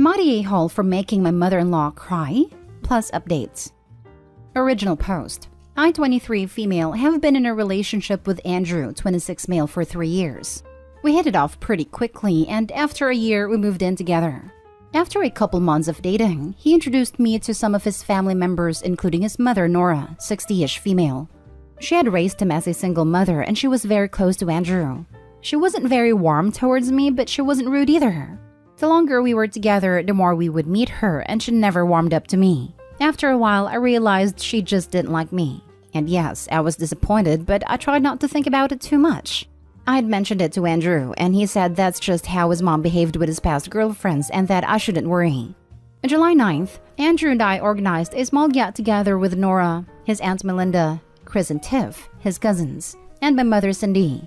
Am I the a-hole for making my mother-in-law cry? Plus updates. Original post. I, 23 female, have been in a relationship with Andrew, 26 male, for 3 years. We hit it off pretty quickly, and after a year, we moved in together. After a couple months of dating, he introduced me to some of his family members, including his mother, Nora, 60-ish female. She had raised him as a single mother, and she was very close to Andrew. She wasn't very warm towards me, but she wasn't rude either. The longer we were together, the more we would meet her, and she never warmed up to me. After a while, I realized she just didn't like me. And yes, I was disappointed, but I tried not to think about it too much. I had mentioned it to Andrew, and he said that's just how his mom behaved with his past girlfriends and that I shouldn't worry. On July 9th, Andrew and I organized a small get-together with Nora, his Aunt Melinda, Chris and Tiff, his cousins, and my mother Cindy.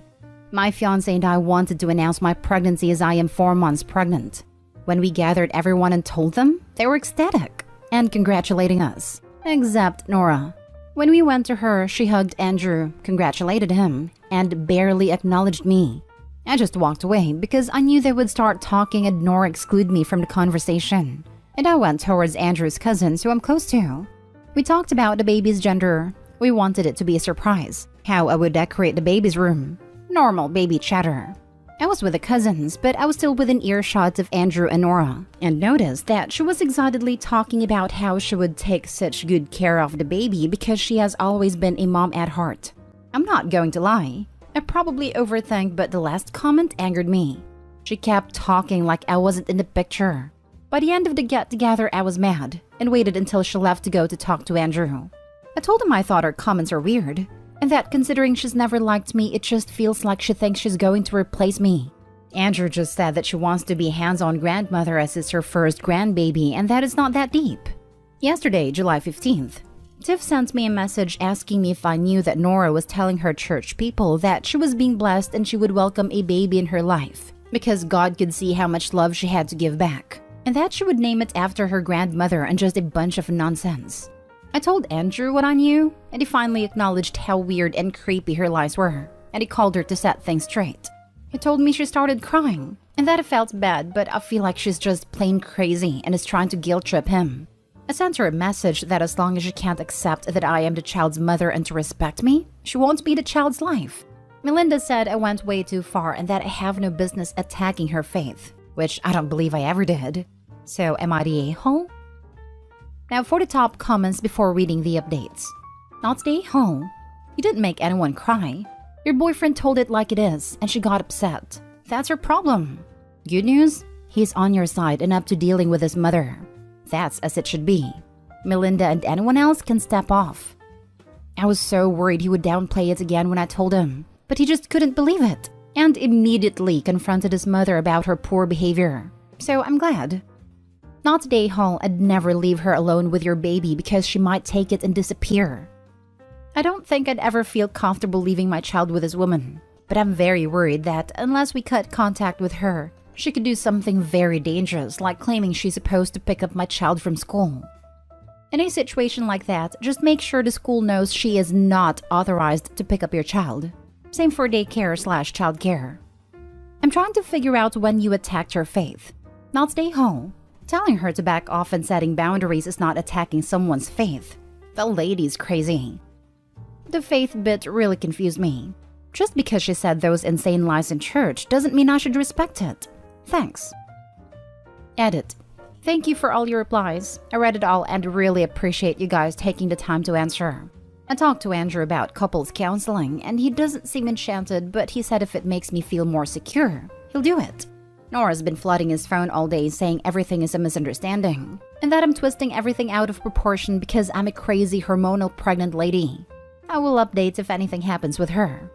My fiancé and I wanted to announce my pregnancy as I am 4 months pregnant. When we gathered everyone and told them, they were ecstatic and congratulating us, except Nora. When we went to her, she hugged Andrew, congratulated him, and barely acknowledged me. I just walked away because I knew they would start talking and Nora exclude me from the conversation. And I went towards Andrew's cousins, who I'm close to. We talked about the baby's gender. We wanted it to be a surprise, how I would decorate the baby's room. Normal baby chatter. I was with the cousins, but I was still within earshot of Andrew and Nora, and noticed that she was excitedly talking about how she would take such good care of the baby because she has always been a mom at heart. I'm not going to lie. I probably overthink, but the last comment angered me. She kept talking like I wasn't in the picture. By the end of the get-together, I was mad, and waited until she left to go to talk to Andrew. I told him I thought her comments are weird, and that considering she's never liked me, it just feels like she thinks she's going to replace me. Andrew just said that she wants to be hands-on grandmother as it's her first grandbaby, and that is not that deep. Yesterday, July 15th, Tiff sent me a message asking me if I knew that Nora was telling her church people that she was being blessed and she would welcome a baby in her life because God could see how much love she had to give back, and that she would name it after her grandmother, and just a bunch of nonsense. I told Andrew what I knew, and he finally acknowledged how weird and creepy her lies were, and he called her to set things straight. He told me she started crying, and that I felt bad, but I feel like she's just plain crazy and is trying to guilt trip him. I sent her a message that as long as she can't accept that I am the child's mother and to respect me, she won't be the child's life. Melinda said I went way too far and that I have no business attacking her faith, which I don't believe I ever did. So am I the a-hole? Now for the top comments before reading the updates. Not the a-hole. You didn't make anyone cry. Your boyfriend told it like it is, and she got upset. That's her problem. Good news? He's on your side and up to dealing with his mother. That's as it should be. Melinda and anyone else can step off. I was so worried he would downplay it again when I told him, but he just couldn't believe it, and immediately confronted his mother about her poor behavior. So I'm glad. Not today, Hall. I'd never leave her alone with your baby because she might take it and disappear. I don't think I'd ever feel comfortable leaving my child with this woman, but I'm very worried that unless we cut contact with her, she could do something very dangerous, like claiming she's supposed to pick up my child from school. In a situation like that, just make sure the school knows she is not authorized to pick up your child. Same for daycare/childcare. I'm trying to figure out when you attacked her faith. Not stay home. Telling her to back off and setting boundaries is not attacking someone's faith. The lady's crazy. The faith bit really confused me. Just because she said those insane lies in church doesn't mean I should respect it. Thanks. Edit. Thank you for all your replies. I read it all and really appreciate you guys taking the time to answer. I talked to Andrew about couples counseling and he doesn't seem enchanted, but he said if it makes me feel more secure, he'll do it. Nora's been flooding his phone all day saying everything is a misunderstanding, and that I'm twisting everything out of proportion because I'm a crazy hormonal pregnant lady. I will update if anything happens with her.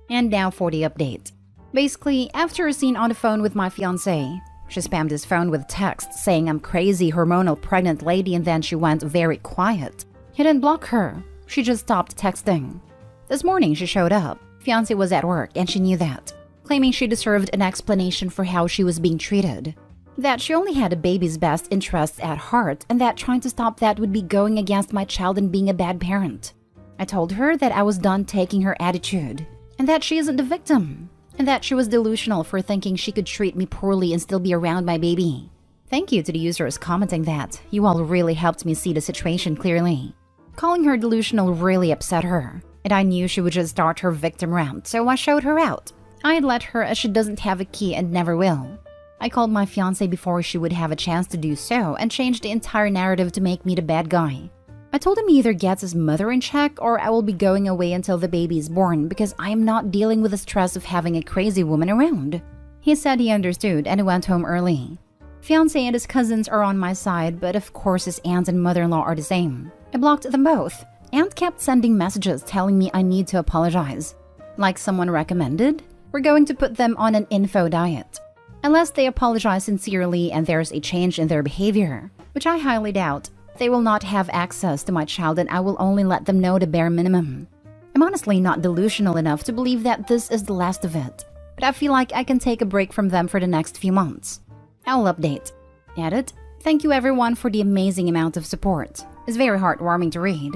And now for the update. Basically, after a scene on the phone with my fiancé, she spammed his phone with texts saying I'm crazy hormonal pregnant lady, and then she went very quiet. He didn't block her, she just stopped texting. This morning she showed up. Fiancé was at work and she knew that, claiming she deserved an explanation for how she was being treated. That she only had a baby's best interests at heart, and that trying to stop that would be going against my child and being a bad parent. I told her that I was done taking her attitude, and that she isn't the victim, and that she was delusional for thinking she could treat me poorly and still be around my baby. Thank you to the users commenting that. You all really helped me see the situation clearly. Calling her delusional really upset her, and I knew she would just start her victim rant, so I showed her out. I had let her as she doesn't have a key and never will. I called my fiancé before she would have a chance to do so and changed the entire narrative to make me the bad guy. I told him he either gets his mother in check or I will be going away until the baby is born because I am not dealing with the stress of having a crazy woman around. He said he understood and he went home early. Fiancé and his cousins are on my side, but of course his aunt and mother-in-law are the same. I blocked them both. Aunt kept sending messages telling me I need to apologize. Like someone recommended, we're going to put them on an info diet. Unless they apologize sincerely and there's a change in their behavior, which I highly doubt, they will not have access to my child and I will only let them know the bare minimum. I'm honestly not delusional enough to believe that this is the last of it, but I feel like I can take a break from them for the next few months. I'll update. Edit. Thank you everyone for the amazing amount of support. It's very heartwarming to read.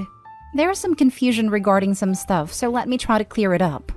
There is some confusion regarding some stuff, so let me try to clear it up.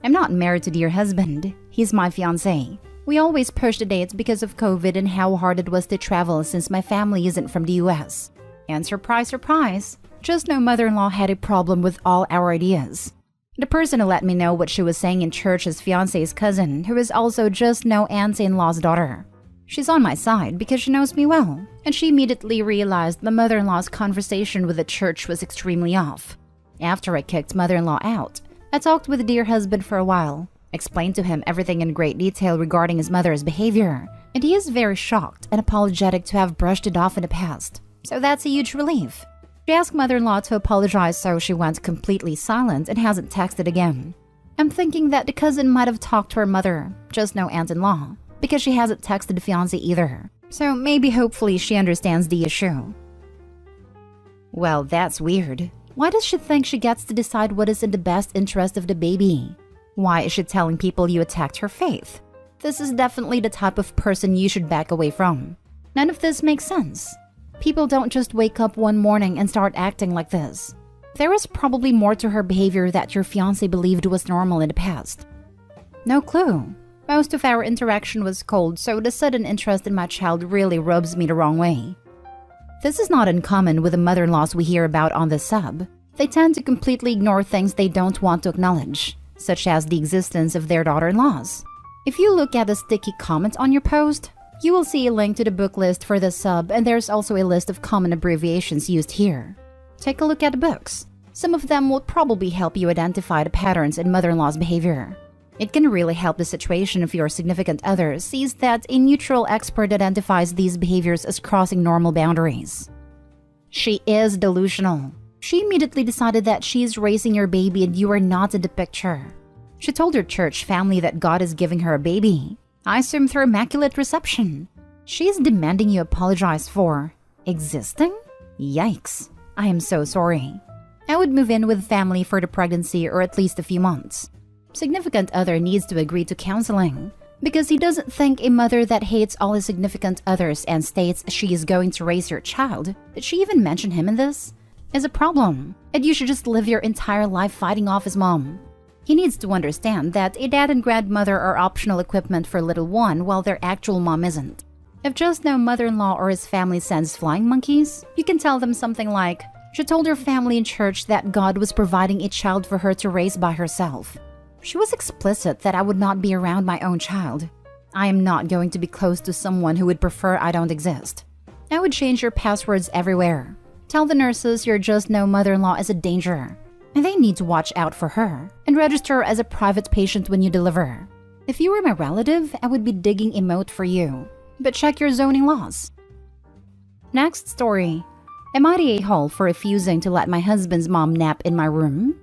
I'm not married to dear husband. He's my fiancé. We always pushed the dates because of COVID and how hard it was to travel since my family isn't from the US. And surprise, surprise, just no mother-in-law had a problem with all our ideas. The person who let me know what she was saying in church is fiancé's cousin, who is also just no auntie-in-law's daughter. She's on my side because she knows me well, and she immediately realized my mother-in-law's conversation with the church was extremely off. After I kicked mother-in-law out, I talked with the dear husband for a while, explained to him everything in great detail regarding his mother's behavior, and he is very shocked and apologetic to have brushed it off in the past. So that's a huge relief. She asked mother-in-law to apologize, so she went completely silent and hasn't texted again. I'm thinking that the cousin might have talked to her mother, just no aunt-in-law, because she hasn't texted the fiancé either. So maybe hopefully she understands the issue. Well, that's weird. Why does she think she gets to decide what is in the best interest of the baby? Why is she telling people you attacked her faith? This is definitely the type of person you should back away from. None of this makes sense. People don't just wake up one morning and start acting like this. There is probably more to her behavior that your fiancé believed was normal in the past. No clue. Most of our interaction was cold, so the sudden interest in my child really rubs me the wrong way. This is not uncommon with the mother-in-laws we hear about on the sub. They tend to completely ignore things they don't want to acknowledge, such as the existence of their daughter-in-laws. If you look at the sticky comments on your post, you will see a link to the book list for the sub, and there's also a list of common abbreviations used here. Take a look at the books. Some of them will probably help you identify the patterns in mother-in-law's behavior. It can really help the situation if your significant other sees that a neutral expert identifies these behaviors as crossing normal boundaries. She is delusional. She immediately decided that she is raising your baby and you are not in the picture. She told her church family that God is giving her a baby. I assume through immaculate reception. She is demanding you apologize for existing? Yikes. I am so sorry. I would move in with family for the pregnancy or at least a few months. Significant other needs to agree to counseling because he doesn't think a mother that hates all his significant others and states she is going to raise your child, did she even mention him in this, is a problem, and you should just live your entire life fighting off his mom. He needs to understand that a dad and grandmother are optional equipment for little one while their actual mom isn't. If just no mother-in-law or his family sends flying monkeys, you can tell them something like, she told her family in church that God was providing a child for her to raise by herself. She was explicit that I would not be around my own child. I am not going to be close to someone who would prefer I don't exist. I would change your passwords everywhere. Tell the nurses your just no mother-in-law is a danger, and they need to watch out for her, and register as a private patient when you deliver. If you were my relative, I would be digging a moat for you, but check your zoning laws. Next story. Am I the a-hole for refusing to let my husband's mom nap in my room?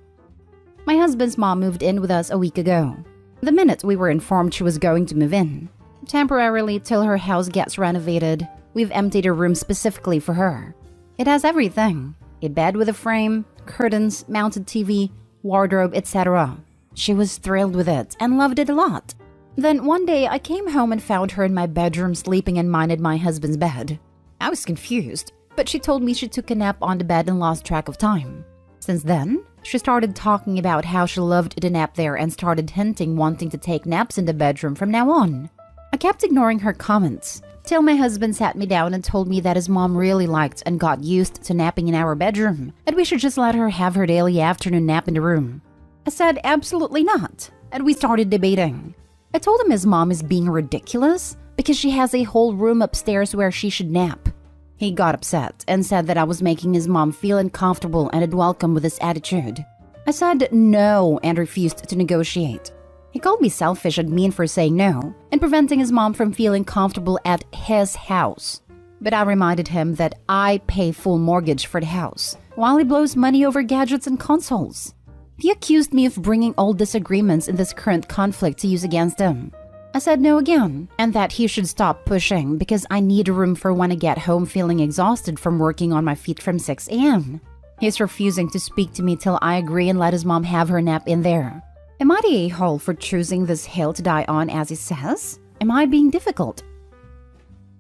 My husband's mom moved in with us a week ago. The minute we were informed she was going to move in, temporarily till her house gets renovated, we've emptied a room specifically for her. It has everything. A bed with a frame, curtains, mounted TV, wardrobe, etc. She was thrilled with it and loved it a lot. Then one day I came home and found her in my bedroom sleeping and minded my husband's bed. I was confused, but she told me she took a nap on the bed and lost track of time. Since then, she started talking about how she loved to nap there and started hinting wanting to take naps in the bedroom from now on. I kept ignoring her comments, Till my husband sat me down and told me that his mom really liked and got used to napping in our bedroom, and we should just let her have her daily afternoon nap in the room. I said absolutely not, and we started debating. I told him his mom is being ridiculous because she has a whole room upstairs where she should nap. He got upset and said that I was making his mom feel uncomfortable and unwelcome with this attitude. I said no and refused to negotiate. He called me selfish and mean for saying no and preventing his mom from feeling comfortable at his house. But I reminded him that I pay full mortgage for the house, while he blows money over gadgets and consoles. He accused me of bringing old disagreements in this current conflict to use against him. I said no again, and that he should stop pushing because I need a room for when I get home feeling exhausted from working on my feet from 6 a.m. He's refusing to speak to me till I agree and let his mom have her nap in there. Am I the a-hole for choosing this hill to die on as he says? Am I being difficult?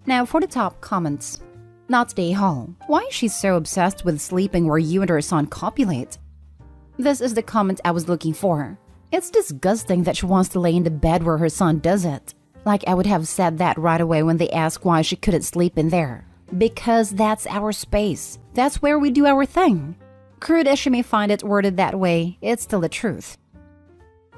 Now for the top comments. Not the a-hole. Why is she so obsessed with sleeping where you and her son copulate? This is the comment I was looking for. It's disgusting that she wants to lay in the bed where her son does it. Like I would have said that right away when they asked why she couldn't sleep in there. Because that's our space. That's where we do our thing. Crude as she may find it worded that way, it's still the truth.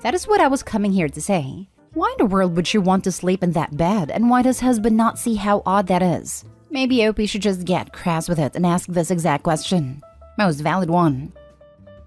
That is what I was coming here to say. Why in the world would she want to sleep in that bed, and why does husband not see how odd that is? Maybe Opie should just get crass with it and ask this exact question. Most valid one.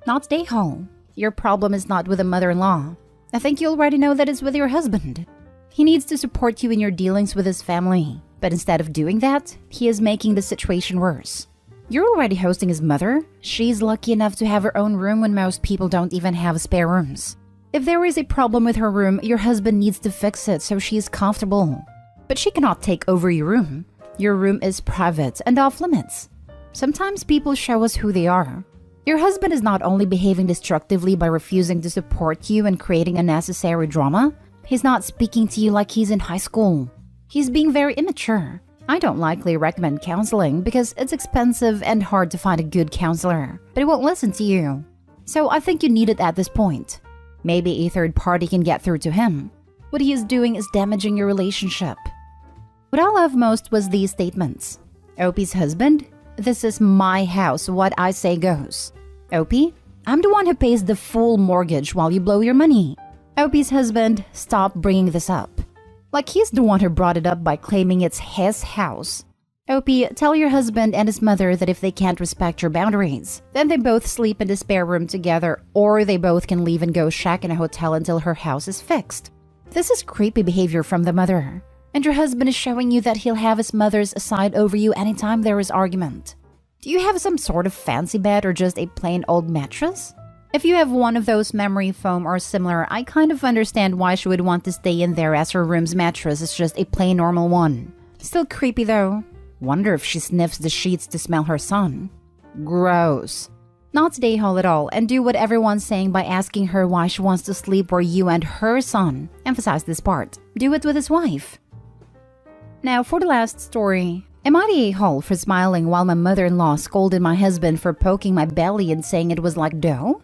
Not stay home. Your problem is not with a mother-in-law. I think you already know that it's with your husband. He needs to support you in your dealings with his family. But instead of doing that, he is making the situation worse. You're already hosting his mother. She's lucky enough to have her own room when most people don't even have spare rooms. If there is a problem with her room, your husband needs to fix it so she is comfortable. But she cannot take over your room. Your room is private and off limits. Sometimes people show us who they are. Your husband is not only behaving destructively by refusing to support you and creating unnecessary drama, he's not speaking to you like he's in high school. He's being very immature. I don't likely recommend counseling because it's expensive and hard to find a good counselor, but he won't listen to you. So I think you need it at this point. Maybe a third party can get through to him. What he is doing is damaging your relationship. What I love most was these statements. Opie's husband, this is my house, what I say goes. Opie, I'm the one who pays the full mortgage while you blow your money. Opie's husband, stop bringing this up. Like he's the one who brought it up by claiming it's his house. Opie, tell your husband and his mother that if they can't respect your boundaries, then they both sleep in the spare room together, or they both can leave and go shack in a hotel until her house is fixed. This is creepy behavior from the mother. And your husband is showing you that he'll have his mother's side over you anytime there is argument. Do you have some sort of fancy bed or just a plain old mattress? If you have one of those memory foam or similar, I kind of understand why she would want to stay in there as her room's mattress is just a plain normal one. Still creepy though. Wonder if she sniffs the sheets to smell her son. Gross. Not stay home at all and do what everyone's saying by asking her why she wants to sleep where you and her son. Emphasize this part. Do it with his wife. Now for the last story. Am I the a-hole for smiling while my mother-in-law scolded my husband for poking my belly and saying it was like dough?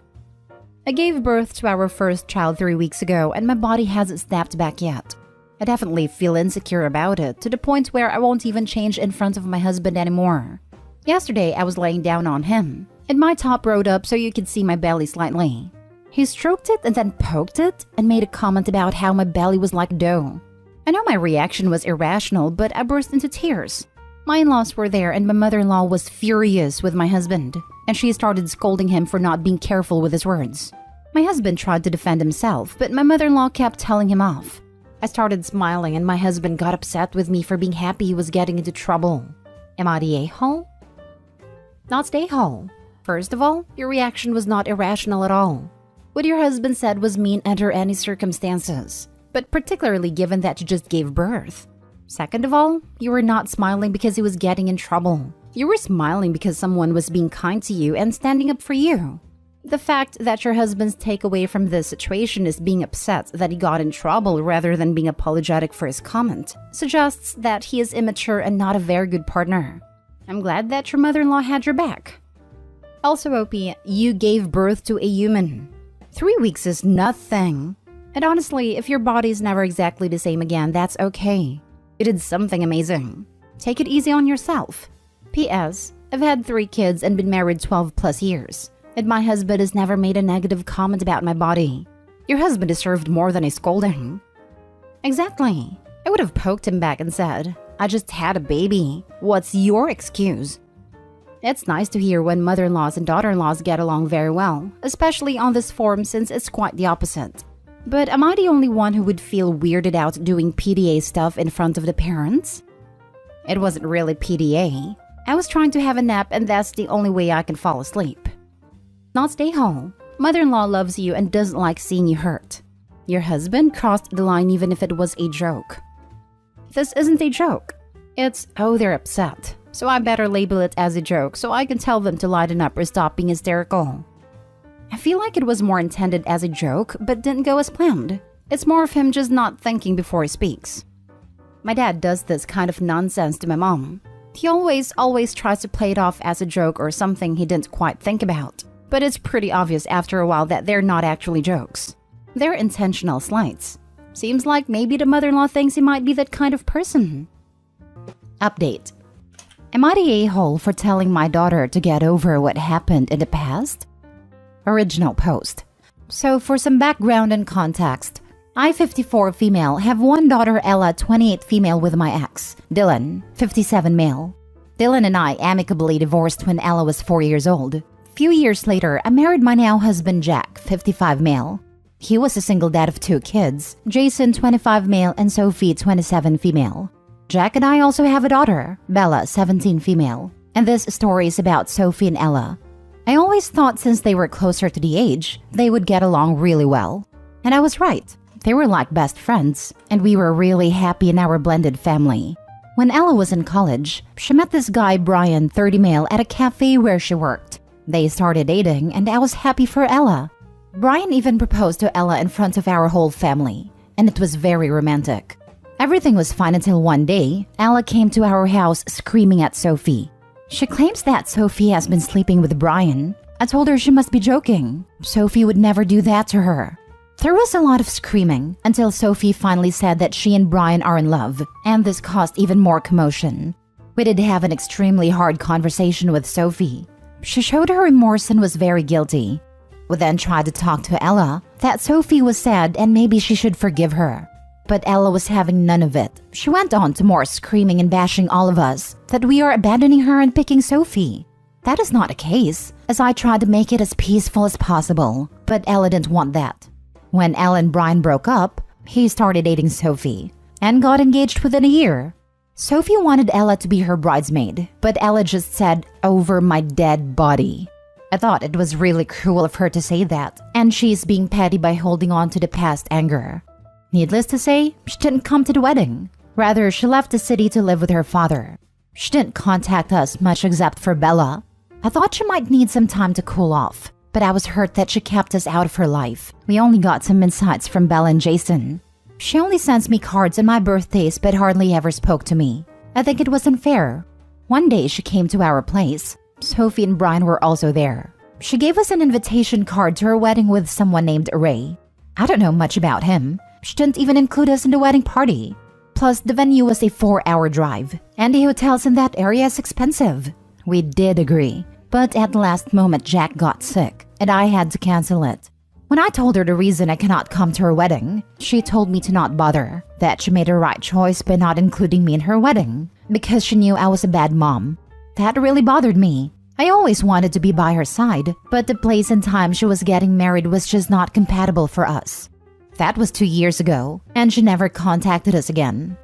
I gave birth to our first child 3 weeks ago and my body hasn't snapped back yet. I definitely feel insecure about it to the point where I won't even change in front of my husband anymore. Yesterday I was laying down on him and my top rode up so you could see my belly slightly. He stroked it and then poked it and made a comment about how my belly was like dough. I know my reaction was irrational, but I burst into tears. My in-laws were there and my mother-in-law was furious with my husband, and she started scolding him for not being careful with his words. My husband tried to defend himself, but my mother-in-law kept telling him off. I started smiling and my husband got upset with me for being happy he was getting into trouble. Am I the a-hole? Not the a-hole. First of all, your reaction was not irrational at all. What your husband said was mean under any circumstances, but particularly given that you just gave birth. Second of all, you were not smiling because he was getting in trouble. You were smiling because someone was being kind to you and standing up for you. The fact that your husband's takeaway from this situation is being upset that he got in trouble rather than being apologetic for his comment suggests that he is immature and not a very good partner. I'm glad that your mother-in-law had your back. Also, Opie, you gave birth to a human. 3 weeks is nothing. And honestly, if your body's never exactly the same again, that's okay. You did something amazing. Take it easy on yourself. P.S. I've had 3 kids and been married 12 plus years, and my husband has never made a negative comment about my body. Your husband deserved more than a scolding. Exactly. I would have poked him back and said, I just had a baby. What's your excuse? It's nice to hear when mother-in-laws and daughter-in-laws get along very well, especially on this forum since it's quite the opposite. But am I the only one who would feel weirded out doing PDA stuff in front of the parents? It wasn't really PDA. I was trying to have a nap and that's the only way I can fall asleep. Not stay home. Mother-in-law loves you and doesn't like seeing you hurt. Your husband crossed the line even if it was a joke. This isn't a joke. It's, oh, they're upset. So I better label it as a joke so I can tell them to lighten up or stop being hysterical. I feel like it was more intended as a joke, but didn't go as planned. It's more of him just not thinking before he speaks. My dad does this kind of nonsense to my mom. He always tries to play it off as a joke or something he didn't quite think about. But it's pretty obvious after a while that they're not actually jokes. They're intentional slights. Seems like maybe the mother-in-law thinks he might be that kind of person. Update. Am I the a-hole for telling my daughter to get over what happened in the past? Original post. So for some background and context, I, 54 female, have one daughter, Ella, 28 female, with my ex, Dylan, 57 male. Dylan and I amicably divorced when Ella was 4 years old. Few years later, I married my now husband, Jack, 55 male. He was a single dad of 2 kids, Jason, 25 male, and Sophie, 27 female. Jack and I also have a daughter, Bella, 17 female. And this story is about Sophie and Ella. I always thought since they were closer to the age, they would get along really well. And I was right. They were like best friends, and we were really happy in our blended family. When Ella was in college, she met this guy, Brian, 30 male, at a cafe where she worked. They started dating, and I was happy for Ella. Brian even proposed to Ella in front of our whole family, and it was very romantic. Everything was fine until one day, Ella came to our house screaming at Sophie. She claims that Sophie has been sleeping with Brian. I told her she must be joking. Sophie would never do that to her. There was a lot of screaming until Sophie finally said that she and Brian are in love, and this caused even more commotion. We did have an extremely hard conversation with Sophie. She showed her remorse and was very guilty. We then tried to talk to Ella that Sophie was sad and maybe she should forgive her. But Ella was having none of it. She went on to more screaming and bashing all of us that we are abandoning her and picking Sophie. That is not a case, as I tried to make it as peaceful as possible, but Ella didn't want that. When Ella and Brian broke up, he started dating Sophie and got engaged within a year. Sophie wanted Ella to be her bridesmaid, but Ella just said, "over my dead body." I thought it was really cruel of her to say that, and she's being petty by holding on to the past anger. Needless to say, she didn't come to the wedding. Rather, she left the city to live with her father. She didn't contact us much except for Bella. I thought she might need some time to cool off, but I was hurt that she kept us out of her life. We only got some insights from Bella and Jason. She only sends me cards on my birthdays but hardly ever spoke to me. I think it was unfair. One day she came to our place. Sophie and Brian were also there. She gave us an invitation card to her wedding with someone named Ray. I don't know much about him. She didn't even include us in the wedding party. Plus, the venue was a 4-hour drive, and the hotels in that area is expensive. We did agree, but at the last moment Jack got sick, and I had to cancel it. When I told her the reason I cannot come to her wedding, she told me to not bother, that she made the right choice by not including me in her wedding, because she knew I was a bad mom. That really bothered me. I always wanted to be by her side, but the place and time she was getting married was just not compatible for us. That was 2 years ago, and she never contacted us again.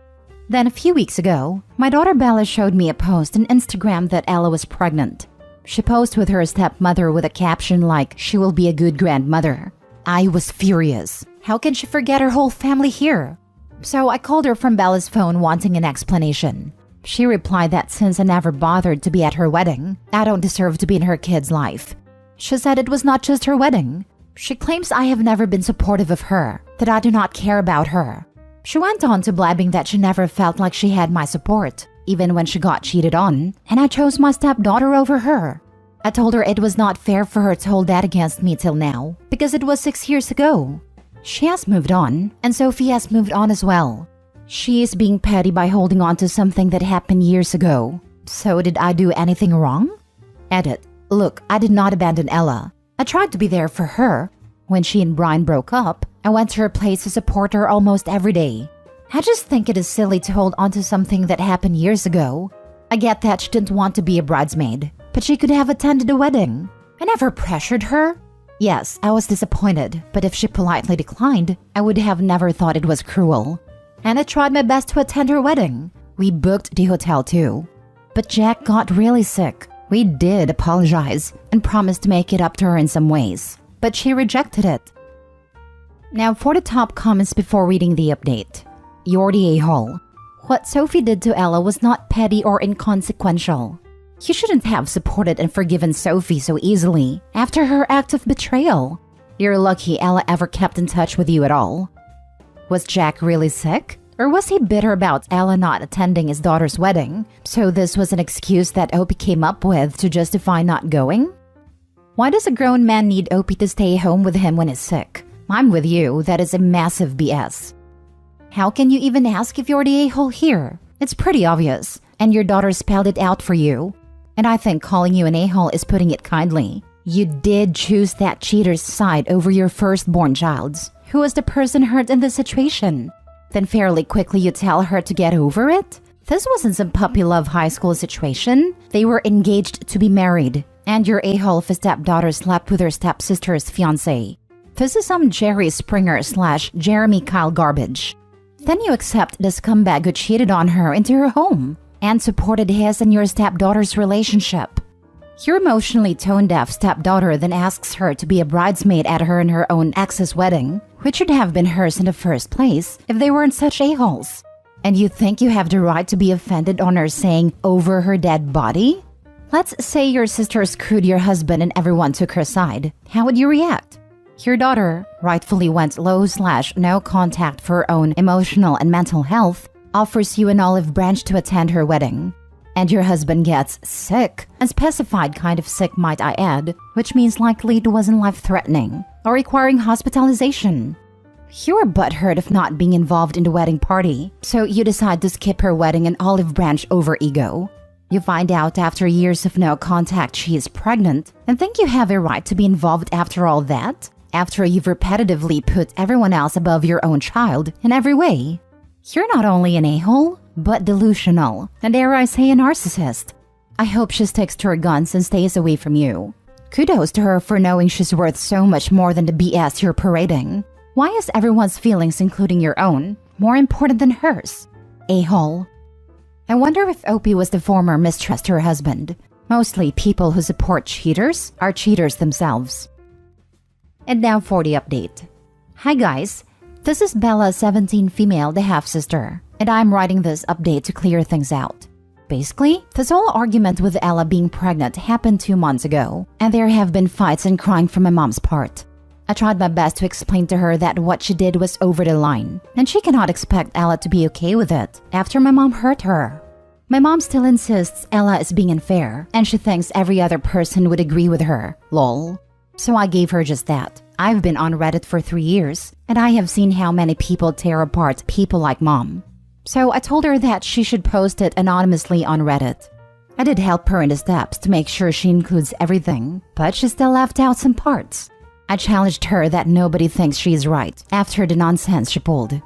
Then a few weeks ago, my daughter Bella showed me a post on Instagram that Ella was pregnant. She posed with her stepmother with a caption like, "She will be a good grandmother." I was furious. How can she forget her whole family here? So I called her from Bella's phone wanting an explanation. She replied that since I never bothered to be at her wedding, I don't deserve to be in her kid's life. She said it was not just her wedding. She claims I have never been supportive of her, that I do not care about her. She went on to blabbing that she never felt like she had my support, even when she got cheated on, and I chose my stepdaughter over her. I told her it was not fair for her to hold that against me till now, because it was 6 years ago. She has moved on, and Sophie has moved on as well. She is being petty by holding on to something that happened years ago. So did I do anything wrong? Edit. Look, I did not abandon Ella. I tried to be there for her. When she and Brian broke up, I went to her place to support her almost every day. I just think it is silly to hold on to something that happened years ago. I get that she didn't want to be a bridesmaid, but she could have attended the wedding. I never pressured her. Yes, I was disappointed, but if she politely declined, I would have never thought it was cruel. And I tried my best to attend her wedding. We booked the hotel too. But Jack got really sick. We did apologize and promised to make it up to her in some ways, but she rejected it. Now for the top comments before reading the update. You're the a-hole. What Sophie did to Ella was not petty or inconsequential. You shouldn't have supported and forgiven Sophie so easily after her act of betrayal. You're lucky Ella ever kept in touch with you at all. Was Jack really sick? Or was he bitter about Ella not attending his daughter's wedding, so this was an excuse that Opie came up with to justify not going? Why does a grown man need Opie to stay home with him when he's sick? I'm with you, that is a massive BS. How can you even ask if you're the a-hole here? It's pretty obvious, and your daughter spelled it out for you. And I think calling you an a-hole is putting it kindly. You did choose that cheater's side over your firstborn child's, who was the person hurt in this situation. Then fairly quickly you tell her to get over it? This wasn't some puppy love high school situation. They were engaged to be married, and your a-hole for stepdaughter slept with her stepsister's fiancé. This is some Jerry Springer / Jeremy Kyle garbage. Then you accept the scumbag who cheated on her into your home and supported his and your stepdaughter's relationship. Your emotionally tone-deaf stepdaughter then asks her to be a bridesmaid at her and her own ex's wedding, which should have been hers in the first place if they weren't such a-holes. And you think you have the right to be offended on her saying over her dead body? Let's say your sister screwed your husband and everyone took her side. How would you react? Your daughter rightfully went low/no contact for her own emotional and mental health, offers you an olive branch to attend her wedding. And your husband gets sick, unspecified kind of sick might I add, which means likely it wasn't life-threatening or requiring hospitalization. You were butthurt of not being involved in the wedding party, so you decide to skip her wedding and olive branch over ego. You find out after years of no contact she is pregnant and think you have a right to be involved after all that? After you've repetitively put everyone else above your own child in every way. You're not only an a-hole, but delusional, and dare I say a narcissist. I hope she sticks to her guns and stays away from you. Kudos to her for knowing she's worth so much more than the BS you're parading. Why is everyone's feelings, including your own, more important than hers? A-hole. I wonder if Opie was the former mistress to her husband. Mostly people who support cheaters are cheaters themselves. And now for the update. Hi guys, this is Bella, 17 female, the half-sister, and I'm writing this update to clear things out. Basically, this whole argument with Ella being pregnant happened 2 months ago, and there have been fights and crying from my mom's part. I tried my best to explain to her that what she did was over the line, and she cannot expect Ella to be okay with it after my mom hurt her. My mom still insists Ella is being unfair, and she thinks every other person would agree with her, lol. So I gave her just that. I've been on Reddit for 3 years, and I have seen how many people tear apart people like mom. So I told her that she should post it anonymously on Reddit. I did help her in the steps to make sure she includes everything, but she still left out some parts. I challenged her that nobody thinks she is right after the nonsense she pulled.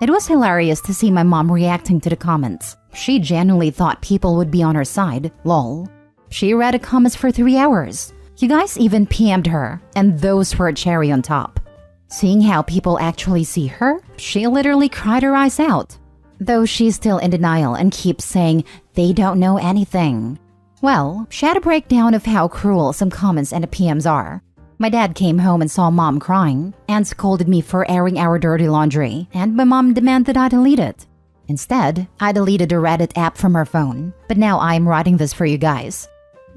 It was hilarious to see my mom reacting to the comments. She genuinely thought people would be on her side, lol. She read the comments for 3 hours. You guys even PM'd her, and those were a cherry on top. Seeing how people actually see her, she literally cried her eyes out. Though she's still in denial and keeps saying they don't know anything. Well, she had a breakdown of how cruel some comments and the PMs are. My dad came home and saw mom crying and scolded me for airing our dirty laundry, and my mom demanded I delete it. Instead, I deleted the Reddit app from her phone, but now I'm writing this for you guys.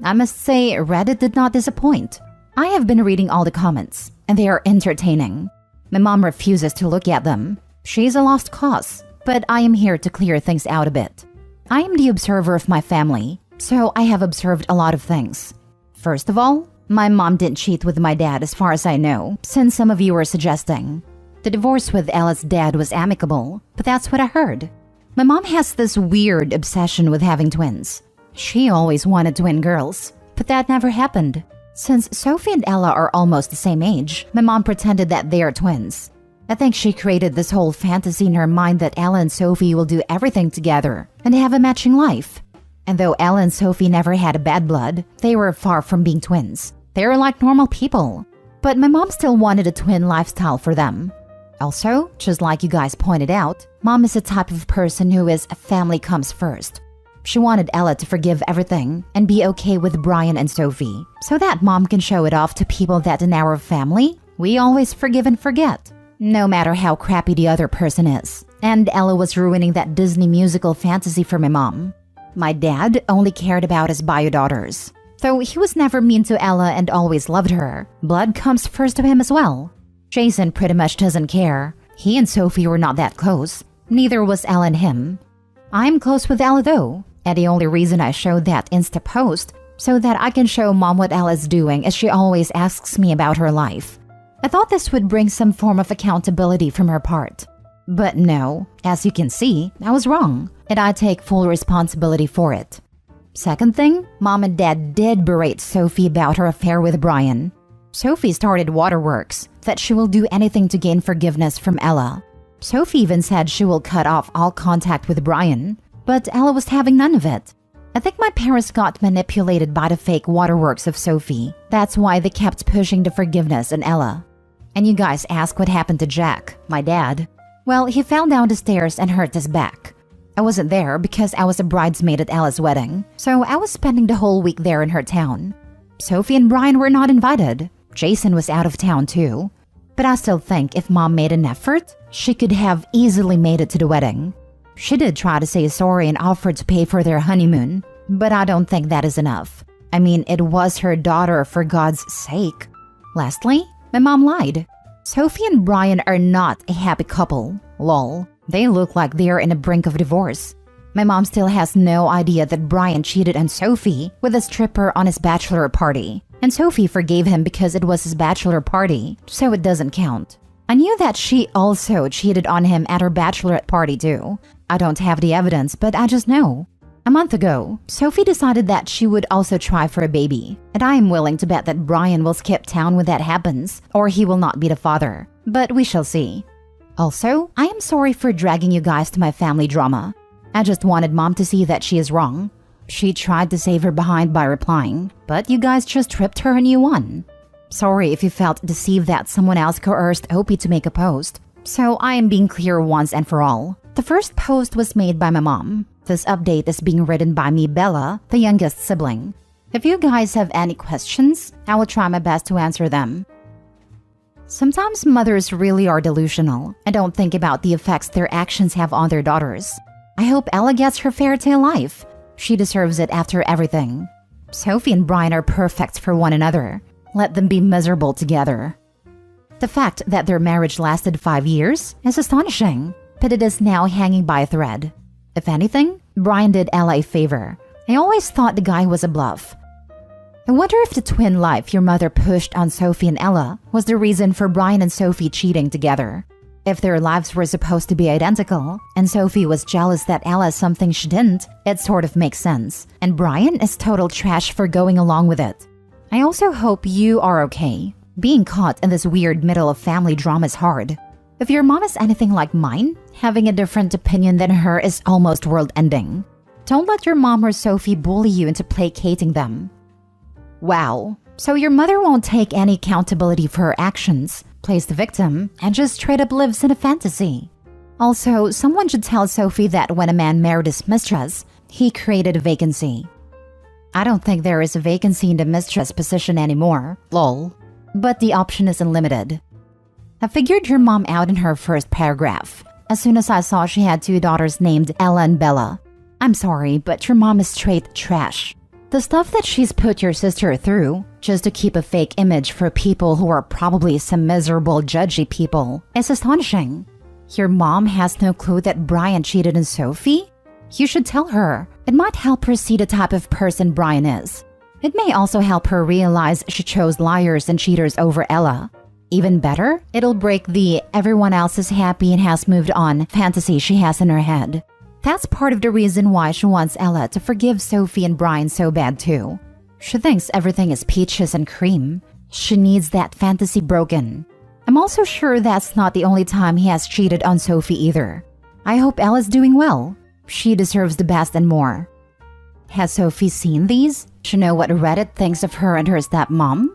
I must say, Reddit did not disappoint. I have been reading all the comments, and they are entertaining. My mom refuses to look at them. She's a lost cause, but I am here to clear things out a bit. I am the observer of my family, so I have observed a lot of things. First of all, my mom didn't cheat with my dad as far as I know, since some of you were suggesting. The divorce with Ella's dad was amicable, but that's what I heard. My mom has this weird obsession with having twins. She always wanted twin girls, but that never happened. Since Sophie and Ella are almost the same age, my mom pretended that they are twins. I think she created this whole fantasy in her mind that Ella and Sophie will do everything together and have a matching life. And though Ella and Sophie never had a bad blood, they were far from being twins. They were like normal people. But my mom still wanted a twin lifestyle for them. Also, just like you guys pointed out, mom is the type of person who is family comes first. She wanted Ella to forgive everything and be okay with Brian and Sophie, so that mom can show it off to people that in our family, we always forgive and forget, no matter how crappy the other person is. And Ella was ruining that Disney musical fantasy for my mom. My dad only cared about his bio daughters. Though he was never mean to Ella and always loved her, blood comes first to him as well. Jason pretty much doesn't care. He and Sophie were not that close. Neither was Ella and him. I'm close with Ella though, and the only reason I showed that Insta post so that I can show mom what Ella's doing is she always asks me about her life. I thought this would bring some form of accountability from her part. But no, as you can see, I was wrong, and I take full responsibility for it. Second thing, mom and dad did berate Sophie about her affair with Brian. Sophie started waterworks, that she will do anything to gain forgiveness from Ella. Sophie even said she will cut off all contact with Brian, but Ella was having none of it. I think my parents got manipulated by the fake waterworks of Sophie. That's why they kept pushing the forgiveness on Ella. And you guys ask what happened to Jack, my dad. Well, he fell down the stairs and hurt his back. I wasn't there because I was a bridesmaid at Ella's wedding, so I was spending the whole week there in her town. Sophie and Brian were not invited. Jason was out of town too. But I still think if mom made an effort, she could have easily made it to the wedding. She did try to say sorry and offered to pay for their honeymoon, but I don't think that is enough. I mean, it was her daughter, for God's sake. Lastly, my mom lied. Sophie and Brian are not a happy couple. Lol. They look like they are in the brink of divorce. My mom still has no idea that Brian cheated on Sophie with a stripper on his bachelor party. And Sophie forgave him because it was his bachelor party, so it doesn't count. I knew that she also cheated on him at her bachelorette party too. I don't have the evidence, but I just know. A month ago, Sophie decided that she would also try for a baby, and I am willing to bet that Brian will skip town when that happens, or he will not be the father. But we shall see. Also, I am sorry for dragging you guys to my family drama. I just wanted mom to see that she is wrong. She tried to save her behind by replying, but you guys just tripped her and you won. Sorry if you felt deceived that someone else coerced Opie to make a post. So I am being clear once and for all. The first post was made by my mom. This update is being written by me, Bella, the youngest sibling. If you guys have any questions, I will try my best to answer them. Sometimes mothers really are delusional and don't think about the effects their actions have on their daughters. I hope Ella gets her fairy tale life. She deserves it after everything. Sophie and Brian are perfect for one another. Let them be miserable together. The fact that their marriage lasted 5 years is astonishing, but it is now hanging by a thread. If anything, Brian did Ella a favor. I always thought the guy was a bluff. I wonder if the twin life your mother pushed on Sophie and Ella was the reason for Brian and Sophie cheating together. If their lives were supposed to be identical, and Sophie was jealous that Ella is something she didn't, it sort of makes sense, and Brian is total trash for going along with it. I also hope you are okay. Being caught in this weird middle of family drama is hard. If your mom is anything like mine, having a different opinion than her is almost world-ending. Don't let your mom or Sophie bully you into placating them. Wow, so your mother won't take any accountability for her actions, plays the victim, and just straight up lives in a fantasy. Also, someone should tell Sophie that when a man married his mistress, he created a vacancy. I don't think there is a vacancy in the mistress position anymore, lol. But the option is unlimited. I figured your mom out in her first paragraph, as soon as I saw she had 2 daughters named Ella and Bella. I'm sorry, but your mom is straight trash. The stuff that she's put your sister through, just to keep a fake image for people who are probably some miserable, judgy people, is astonishing. Your mom has no clue that Brian cheated on Sophie? You should tell her. It might help her see the type of person Brian is. It may also help her realize she chose liars and cheaters over Ella. Even better, it'll break the everyone else is happy and has moved on fantasy she has in her head. That's part of the reason why she wants Ella to forgive Sophie and Brian so bad too. She thinks everything is peaches and cream. She needs that fantasy broken. I'm also sure that's not the only time he has cheated on Sophie either. I hope Ella's doing well. She deserves the best and more. Has Sophie seen these? She know what Reddit thinks of her and her stepmom?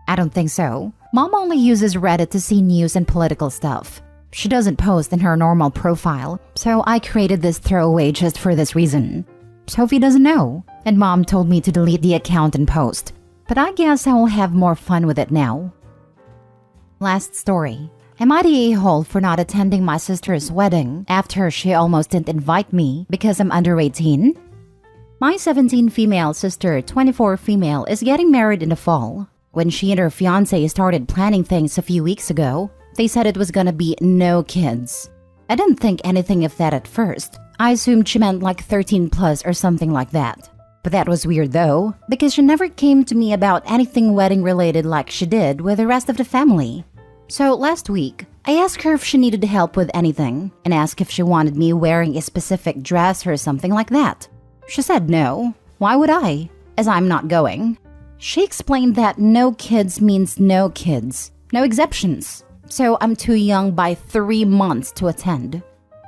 I don't think so. Mom only uses Reddit to see news and political stuff. She doesn't post in her normal profile, so I created this throwaway just for this reason. Sophie doesn't know, and Mom told me to delete the account and post. But I guess I will have more fun with it now. Last story. Am I the a-hole for not attending my sister's wedding after she almost didn't invite me because I'm under 18? My 17 female sister, 24 female, is getting married in the fall. When she and her fiancé started planning things a few weeks ago, they said it was gonna be no kids. I didn't think anything of that at first. I assumed she meant like 13 plus or something like that. But that was weird though, because she never came to me about anything wedding related like she did with the rest of the family. So last week, I asked her if she needed help with anything and asked if she wanted me wearing a specific dress or something like that. She said no. Why would I? As I'm not going. She explained that no kids means no kids, no exceptions. So I'm too young by 3 months to attend.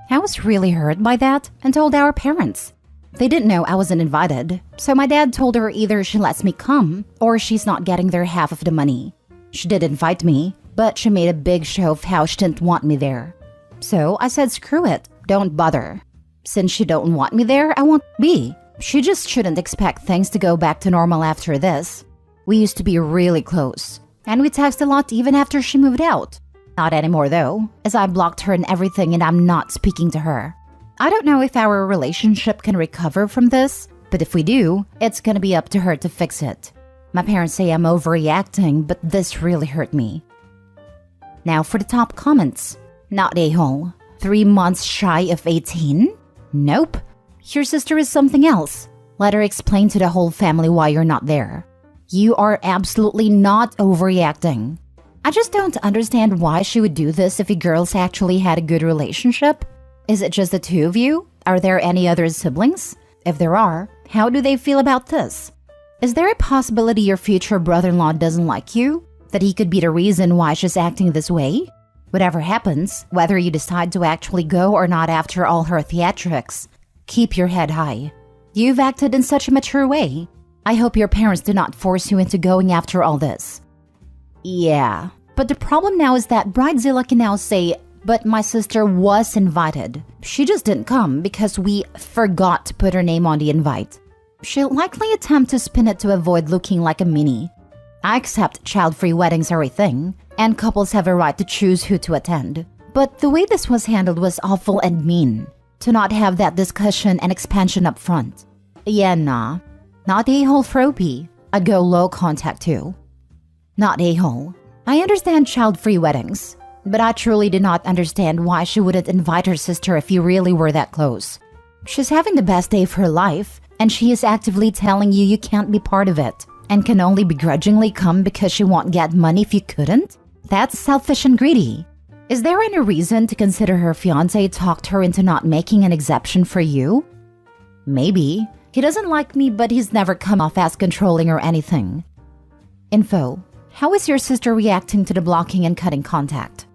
I was really hurt by that and told our parents. They didn't know I wasn't invited, so my dad told her either she lets me come or she's not getting their half of the money. She did invite me, but she made a big show of how she didn't want me there. So I said screw it, don't bother. Since she don't want me there, I won't be. She just shouldn't expect things to go back to normal after this. We used to be really close, and we text a lot even after she moved out. Not anymore though, as I blocked her and everything and I'm not speaking to her. I don't know if our relationship can recover from this, but if we do, it's gonna be up to her to fix it. My parents say I'm overreacting, but this really hurt me. Now for the top comments. Not a-hole. 3 months shy of 18? Nope. Your sister is something else. Let her explain to the whole family why you're not there. You are absolutely not overreacting. I just don't understand why she would do this if you girls actually had a good relationship. Is it just the two of you? Are there any other siblings? If there are, how do they feel about this? Is there a possibility your future brother-in-law doesn't like you? That he could be the reason why she's acting this way? Whatever happens, whether you decide to actually go or not after all her theatrics, keep your head high. You've acted in such a mature way. I hope your parents do not force you into going after all this. Yeah, but the problem now is that Bridezilla can now say, but my sister was invited. She just didn't come because we forgot to put her name on the invite. She'll likely attempt to spin it to avoid looking like a meanie. I accept child-free weddings are a thing, and couples have a right to choose who to attend. But the way this was handled was awful and mean. To not have that discussion and expansion up front. Yeah, nah. Not a-hole for OP. I'd go low contact too. Not a-hole. I understand child-free weddings, but I truly did not understand why she wouldn't invite her sister if you really were that close. She's having the best day of her life, and she is actively telling you you can't be part of it, and can only begrudgingly come because she won't get money if you couldn't? That's selfish and greedy. Is there any reason to consider her fiancé talked her into not making an exception for you? Maybe. He doesn't like me, but he's never come off as controlling or anything. Info. How is your sister reacting to the blocking and cutting contact?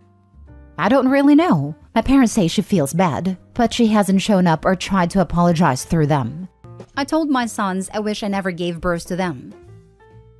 I don't really know. My parents say she feels bad, but she hasn't shown up or tried to apologize through them. I told my sons I wish I never gave birth to them.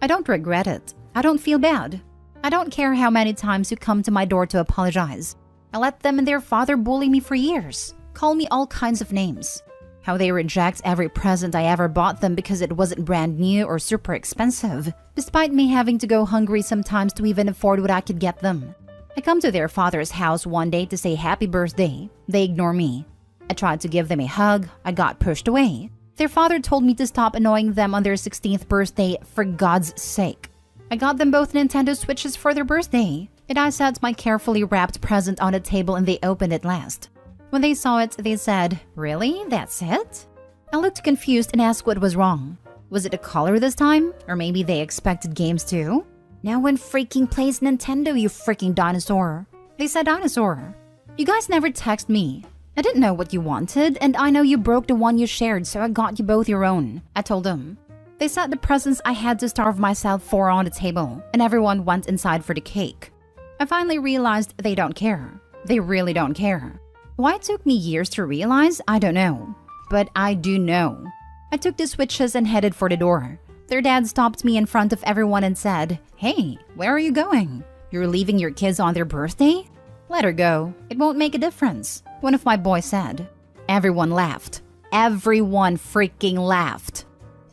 I don't regret it. I don't feel bad. I don't care how many times you come to my door to apologize. I let them and their father bully me for years, call me all kinds of names. How they reject every present I ever bought them because it wasn't brand new or super expensive, despite me having to go hungry sometimes to even afford what I could get them. I come to their father's house one day to say happy birthday. They ignore me. I tried to give them a hug. I got pushed away. Their father told me to stop annoying them on their 16th birthday for God's sake. I got them both Nintendo Switches for their birthday, and I set my carefully wrapped present on a table and they opened it last. When they saw it, they said, "Really? That's it?" I looked confused and asked what was wrong. Was it a color this time? Or maybe they expected games too? No one freaking plays Nintendo, you freaking dinosaur. They said dinosaur. You guys never text me. I didn't know what you wanted, and I know you broke the one you shared, so I got you both your own, I told them. They set the presents I had to starve myself for on the table, and everyone went inside for the cake. I finally realized they don't care. They really don't care. Why it took me years to realize, I don't know. But I do know. I took the switches and headed for the door. Their dad stopped me in front of everyone and said, "Hey, where are you going? You're leaving your kids on their birthday? Let her go. It won't make a difference," one of my boys said. Everyone laughed. Everyone freaking laughed.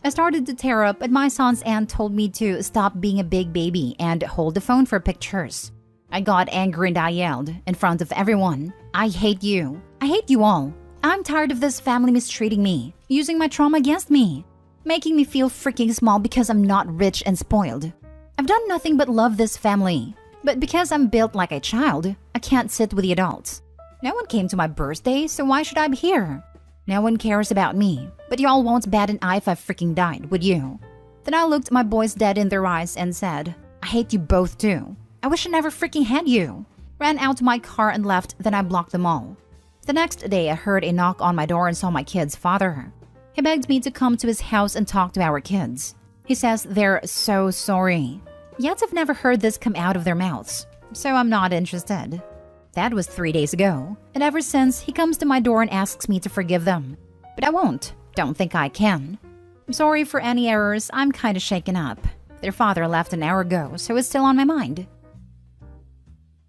I started to tear up, and my son's aunt told me to stop being a big baby and hold the phone for pictures. I got angry and I yelled in front of everyone, "I hate you. I hate you all. I'm tired of this family mistreating me, using my trauma against me, making me feel freaking small because I'm not rich and spoiled. I've done nothing but love this family. But because I'm built like a child, I can't sit with the adults. No one came to my birthday, so why should I be here? No one cares about me, but y'all won't bat an eye if I freaking died, would you?" Then I looked my boys dead in their eyes and said, "I hate you both too. I wish I never freaking had you." Ran out to my car and left, then I blocked them all. The next day, I heard a knock on my door and saw my kid's father. He begged me to come to his house and talk to our kids. He says they're so sorry. Yet I've never heard this come out of their mouths, so I'm not interested. That was 3 days ago, and ever since, he comes to my door and asks me to forgive them. But I won't. Don't think I can. I'm sorry for any errors. I'm kinda shaken up. Their father left an hour ago, so it's still on my mind.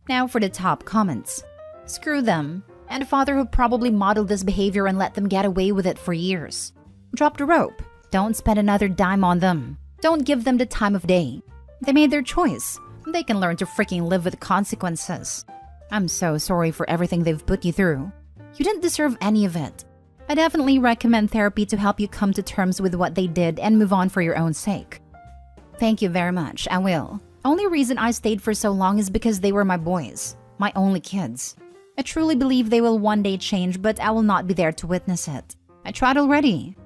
Now for the top comments. Screw them, and a father who probably modeled this behavior and let them get away with it for years. Drop the rope. Don't spend another dime on them. Don't give them the time of day. They made their choice. They can learn to freaking live with consequences. I'm so sorry for everything they've put you through. You didn't deserve any of it. I definitely recommend therapy to help you come to terms with what they did and move on for your own sake. Thank you very much, I will. Only reason I stayed for so long is because they were my boys, my only kids. I truly believe they will one day change, but I will not be there to witness it. I tried already.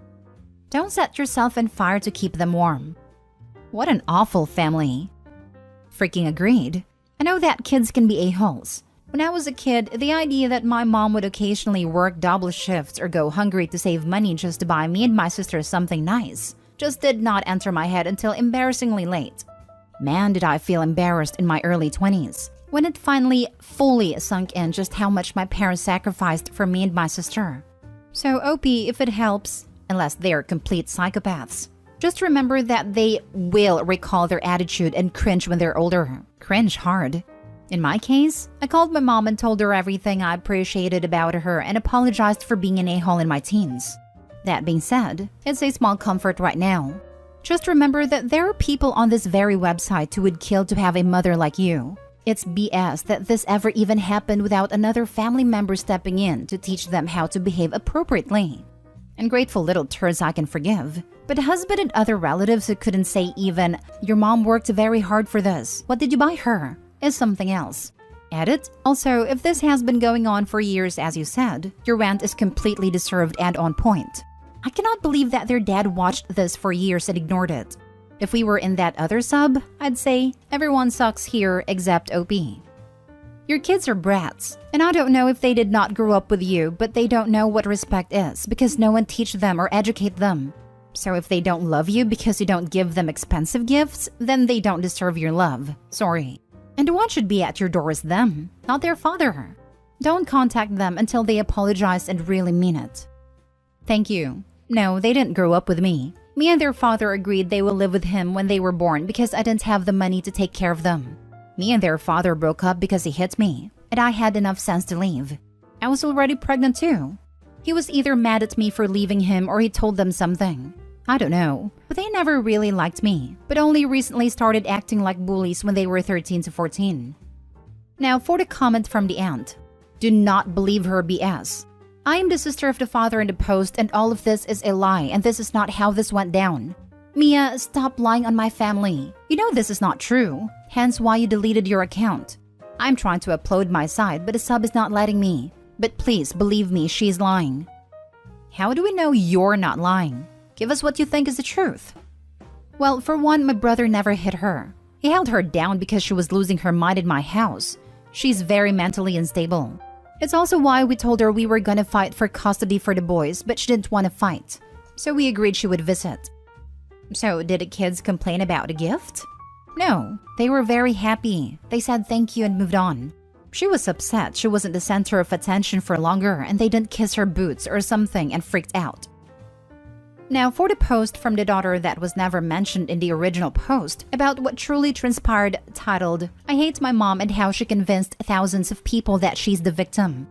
Don't set yourself on fire to keep them warm. What an awful family. Freaking agreed. I know that kids can be a-holes. When I was a kid, the idea that my mom would occasionally work double shifts or go hungry to save money just to buy me and my sister something nice just did not enter my head until embarrassingly late. Man, did I feel embarrassed in my early 20s when it finally fully sunk in just how much my parents sacrificed for me and my sister. So OP, if it helps, unless they're complete psychopaths, just remember that they will recall their attitude and cringe when they're older. Cringe hard. In my case, I called my mom and told her everything I appreciated about her and apologized for being an a-hole in my teens. That being said, it's a small comfort right now. Just remember that there are people on this very website who would kill to have a mother like you. It's BS that this ever even happened without another family member stepping in to teach them how to behave appropriately. Ungrateful little turds I can forgive, but husband and other relatives who couldn't say even, "Your mom worked very hard for this. What did you buy her?" is something else. Edit. Also, if this has been going on for years as you said, your rant is completely deserved and on point. I cannot believe that their dad watched this for years and ignored it. If we were in that other sub, I'd say everyone sucks here except OP. Your kids are brats, and I don't know if they did not grow up with you, but they don't know what respect is because no one teach them or educate them. So if they don't love you because you don't give them expensive gifts, then they don't deserve your love. Sorry. And the one should be at your door is them, not their father. Don't contact them until they apologize and really mean it. Thank you. No, they didn't grow up with me. Me and their father agreed they will live with him when they were born because I didn't have the money to take care of them. Me and their father broke up because he hit me, and I had enough sense to leave. I was already pregnant too. He was either mad at me for leaving him or he told them something. I don't know, but they never really liked me, but only recently started acting like bullies when they were 13 to 14. Now for the comment from the aunt. Do not believe her BS. I am the sister of the father in the post and all of this is a lie and this is not how this went down. Mia, stop lying on my family. You know this is not true, hence why you deleted your account. I'm trying to upload my side, but the sub is not letting me. But please believe me, she's lying. How do we know you're not lying? Give us what you think is the truth. Well, for one, my brother never hit her. He held her down because she was losing her mind in my house. She's very mentally unstable. It's also why we told her we were gonna fight for custody for the boys, but she didn't want to fight. So we agreed she would visit. So did the kids complain about the gift? No, they were very happy. They said thank you and moved on. She was upset she wasn't the center of attention for longer and they didn't kiss her boots or something and freaked out. Now for the post from the daughter that was never mentioned in the original post about what truly transpired, titled, "I hate my mom and how she convinced thousands of people that she's the victim."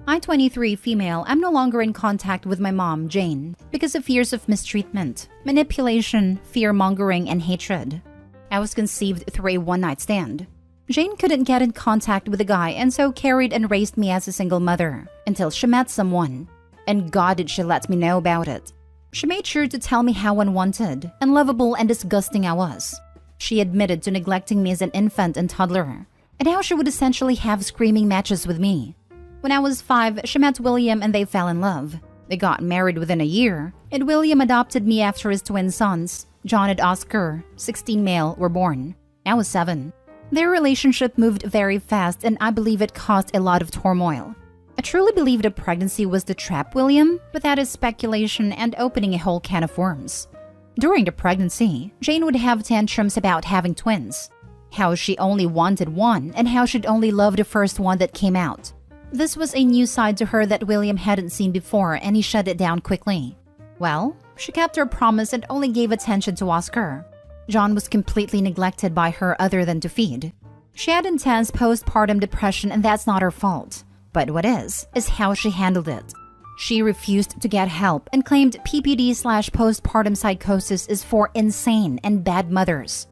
I, 23, female, am no longer in contact with my mom, Jane, because of years of mistreatment, manipulation, fear-mongering, and hatred. I was conceived through a one-night stand. Jane couldn't get in contact with the guy and so carried and raised me as a single mother until she met someone. And God did she let me know about it. She made sure to tell me how unwanted, unlovable, and disgusting I was. She admitted to neglecting me as an infant and toddler, and how she would essentially have screaming matches with me. When I was 5, she met William and they fell in love. They got married within a year, and William adopted me after his twin sons, John and Oscar, 16 male, were born. I was 7. Their relationship moved very fast, and I believe it caused a lot of turmoil. I truly believe the pregnancy was to trap William, but that is speculation and opening a whole can of worms. During the pregnancy, Jane would have tantrums about having twins, how she only wanted one, and how she'd only love the first one that came out. This was a new side to her that William hadn't seen before, and he shut it down quickly. Well, she kept her promise and only gave attention to Oscar. John was completely neglected by her other than to feed. She had intense postpartum depression, and that's not her fault. But what is how she handled it. She refused to get help and claimed PPD/postpartum psychosis is for insane and bad mothers.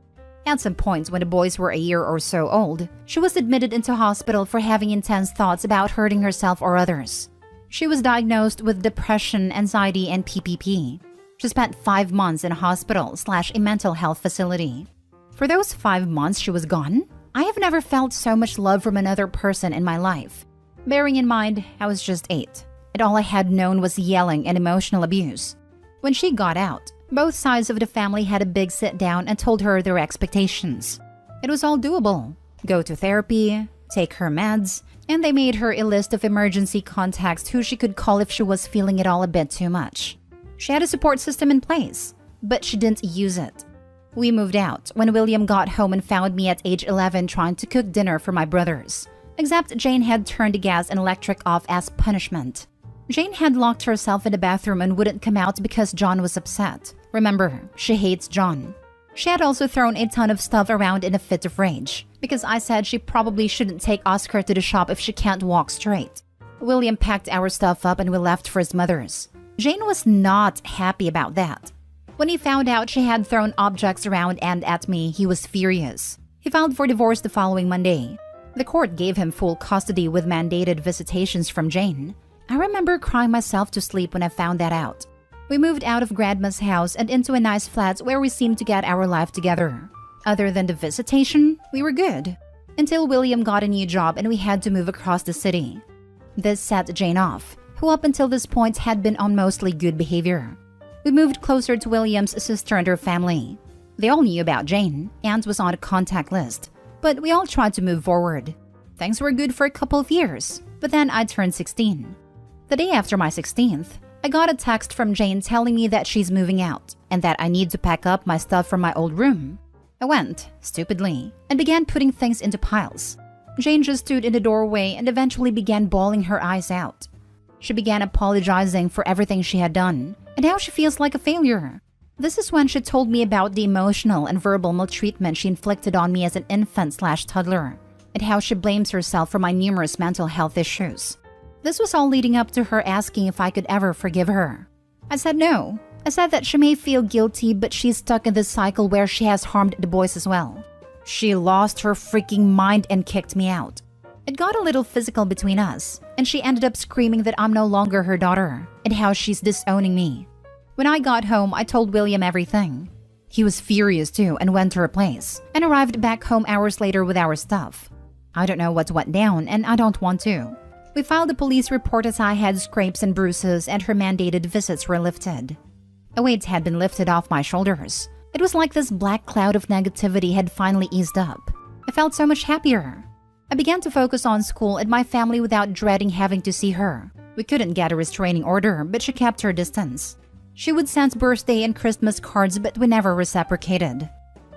At some point when the boys were a year or so old, she was admitted into hospital for having intense thoughts about hurting herself or others. She was diagnosed with depression, anxiety, and PPP. She spent 5 months in a hospital/a mental health facility. For those 5 months she was gone, I have never felt so much love from another person in my life. Bearing in mind, I was just 8, and all I had known was yelling and emotional abuse. When she got out, both sides of the family had a big sit-down and told her their expectations. It was all doable. Go to therapy, take her meds, and they made her a list of emergency contacts who she could call if she was feeling it all a bit too much. She had a support system in place, but she didn't use it. We moved out when William got home and found me at age 11 trying to cook dinner for my brothers. Except Jane had turned the gas and electric off as punishment. Jane had locked herself in the bathroom and wouldn't come out because John was upset. Remember, she hates John. She had also thrown a ton of stuff around in a fit of rage because I said she probably shouldn't take Oscar to the shop if she can't walk straight. William packed our stuff up and we left for his mother's. Jane was not happy about that. When he found out she had thrown objects around and at me, he was furious. He filed for divorce the following Monday. The court gave him full custody with mandated visitations from Jane. I remember crying myself to sleep when I found that out. We moved out of Grandma's house and into a nice flat where we seemed to get our life together. Other than the visitation, we were good. Until William got a new job and we had to move across the city. This set Jane off, who up until this point had been on mostly good behavior. We moved closer to William's sister and her family. They all knew about Jane. Aunt was on a contact list. But we all tried to move forward. Things were good for a couple of years, but then I turned 16. The day after my 16th, I got a text from Jane telling me that she's moving out and that I need to pack up my stuff from my old room. I went, stupidly, and began putting things into piles. Jane just stood in the doorway and eventually began bawling her eyes out. She began apologizing for everything she had done and how she feels like a failure. This is when she told me about the emotional and verbal maltreatment she inflicted on me as an infant/toddler, and how she blames herself for my numerous mental health issues. This was all leading up to her asking if I could ever forgive her. I said no. I said that she may feel guilty, but she's stuck in this cycle where she has harmed the boys as well. She lost her freaking mind and kicked me out. It got a little physical between us, and she ended up screaming that I'm no longer her daughter, and how she's disowning me. When I got home, I told William everything. He was furious too and went to her place, and arrived back home hours later with our stuff. I don't know what went down, and I don't want to. We filed a police report as I had scrapes and bruises and her mandated visits were lifted. A weight had been lifted off my shoulders. It was like this black cloud of negativity had finally eased up. I felt so much happier. I began to focus on school and my family without dreading having to see her. We couldn't get a restraining order, but she kept her distance. She would send birthday and Christmas cards, but we never reciprocated.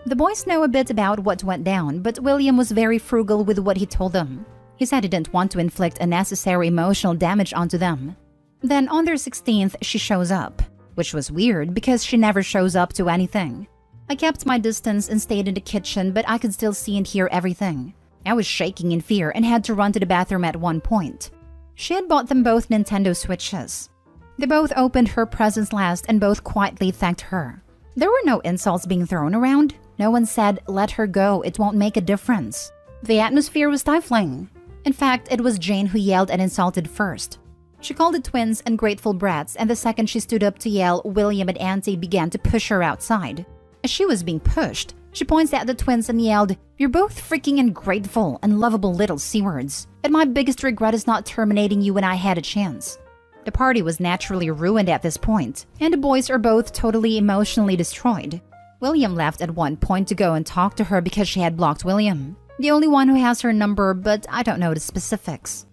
The boys know a bit about what went down, but William was very frugal with what he told them. He said he didn't want to inflict unnecessary emotional damage onto them. Then on their 16th, she shows up, which was weird because she never shows up to anything. I kept my distance and stayed in the kitchen, but I could still see and hear everything. I was shaking in fear and had to run to the bathroom at one point. She had bought them both Nintendo Switches. They both opened her presents last and both quietly thanked her. There were no insults being thrown around. No one said, "Let her go, it won't make a difference." The atmosphere was stifling. In fact, it was Jane who yelled and insulted first. She called the twins ungrateful brats, and the second she stood up to yell, William and Auntie began to push her outside. As she was being pushed, she points at the twins and yelled, "You're both freaking ungrateful, unlovable little C-words, and my biggest regret is not terminating you when I had a chance." The party was naturally ruined at this point, and the boys are both totally emotionally destroyed. William left at one point to go and talk to her because she had blocked William, the only one who has her number, but I don't know the specifics.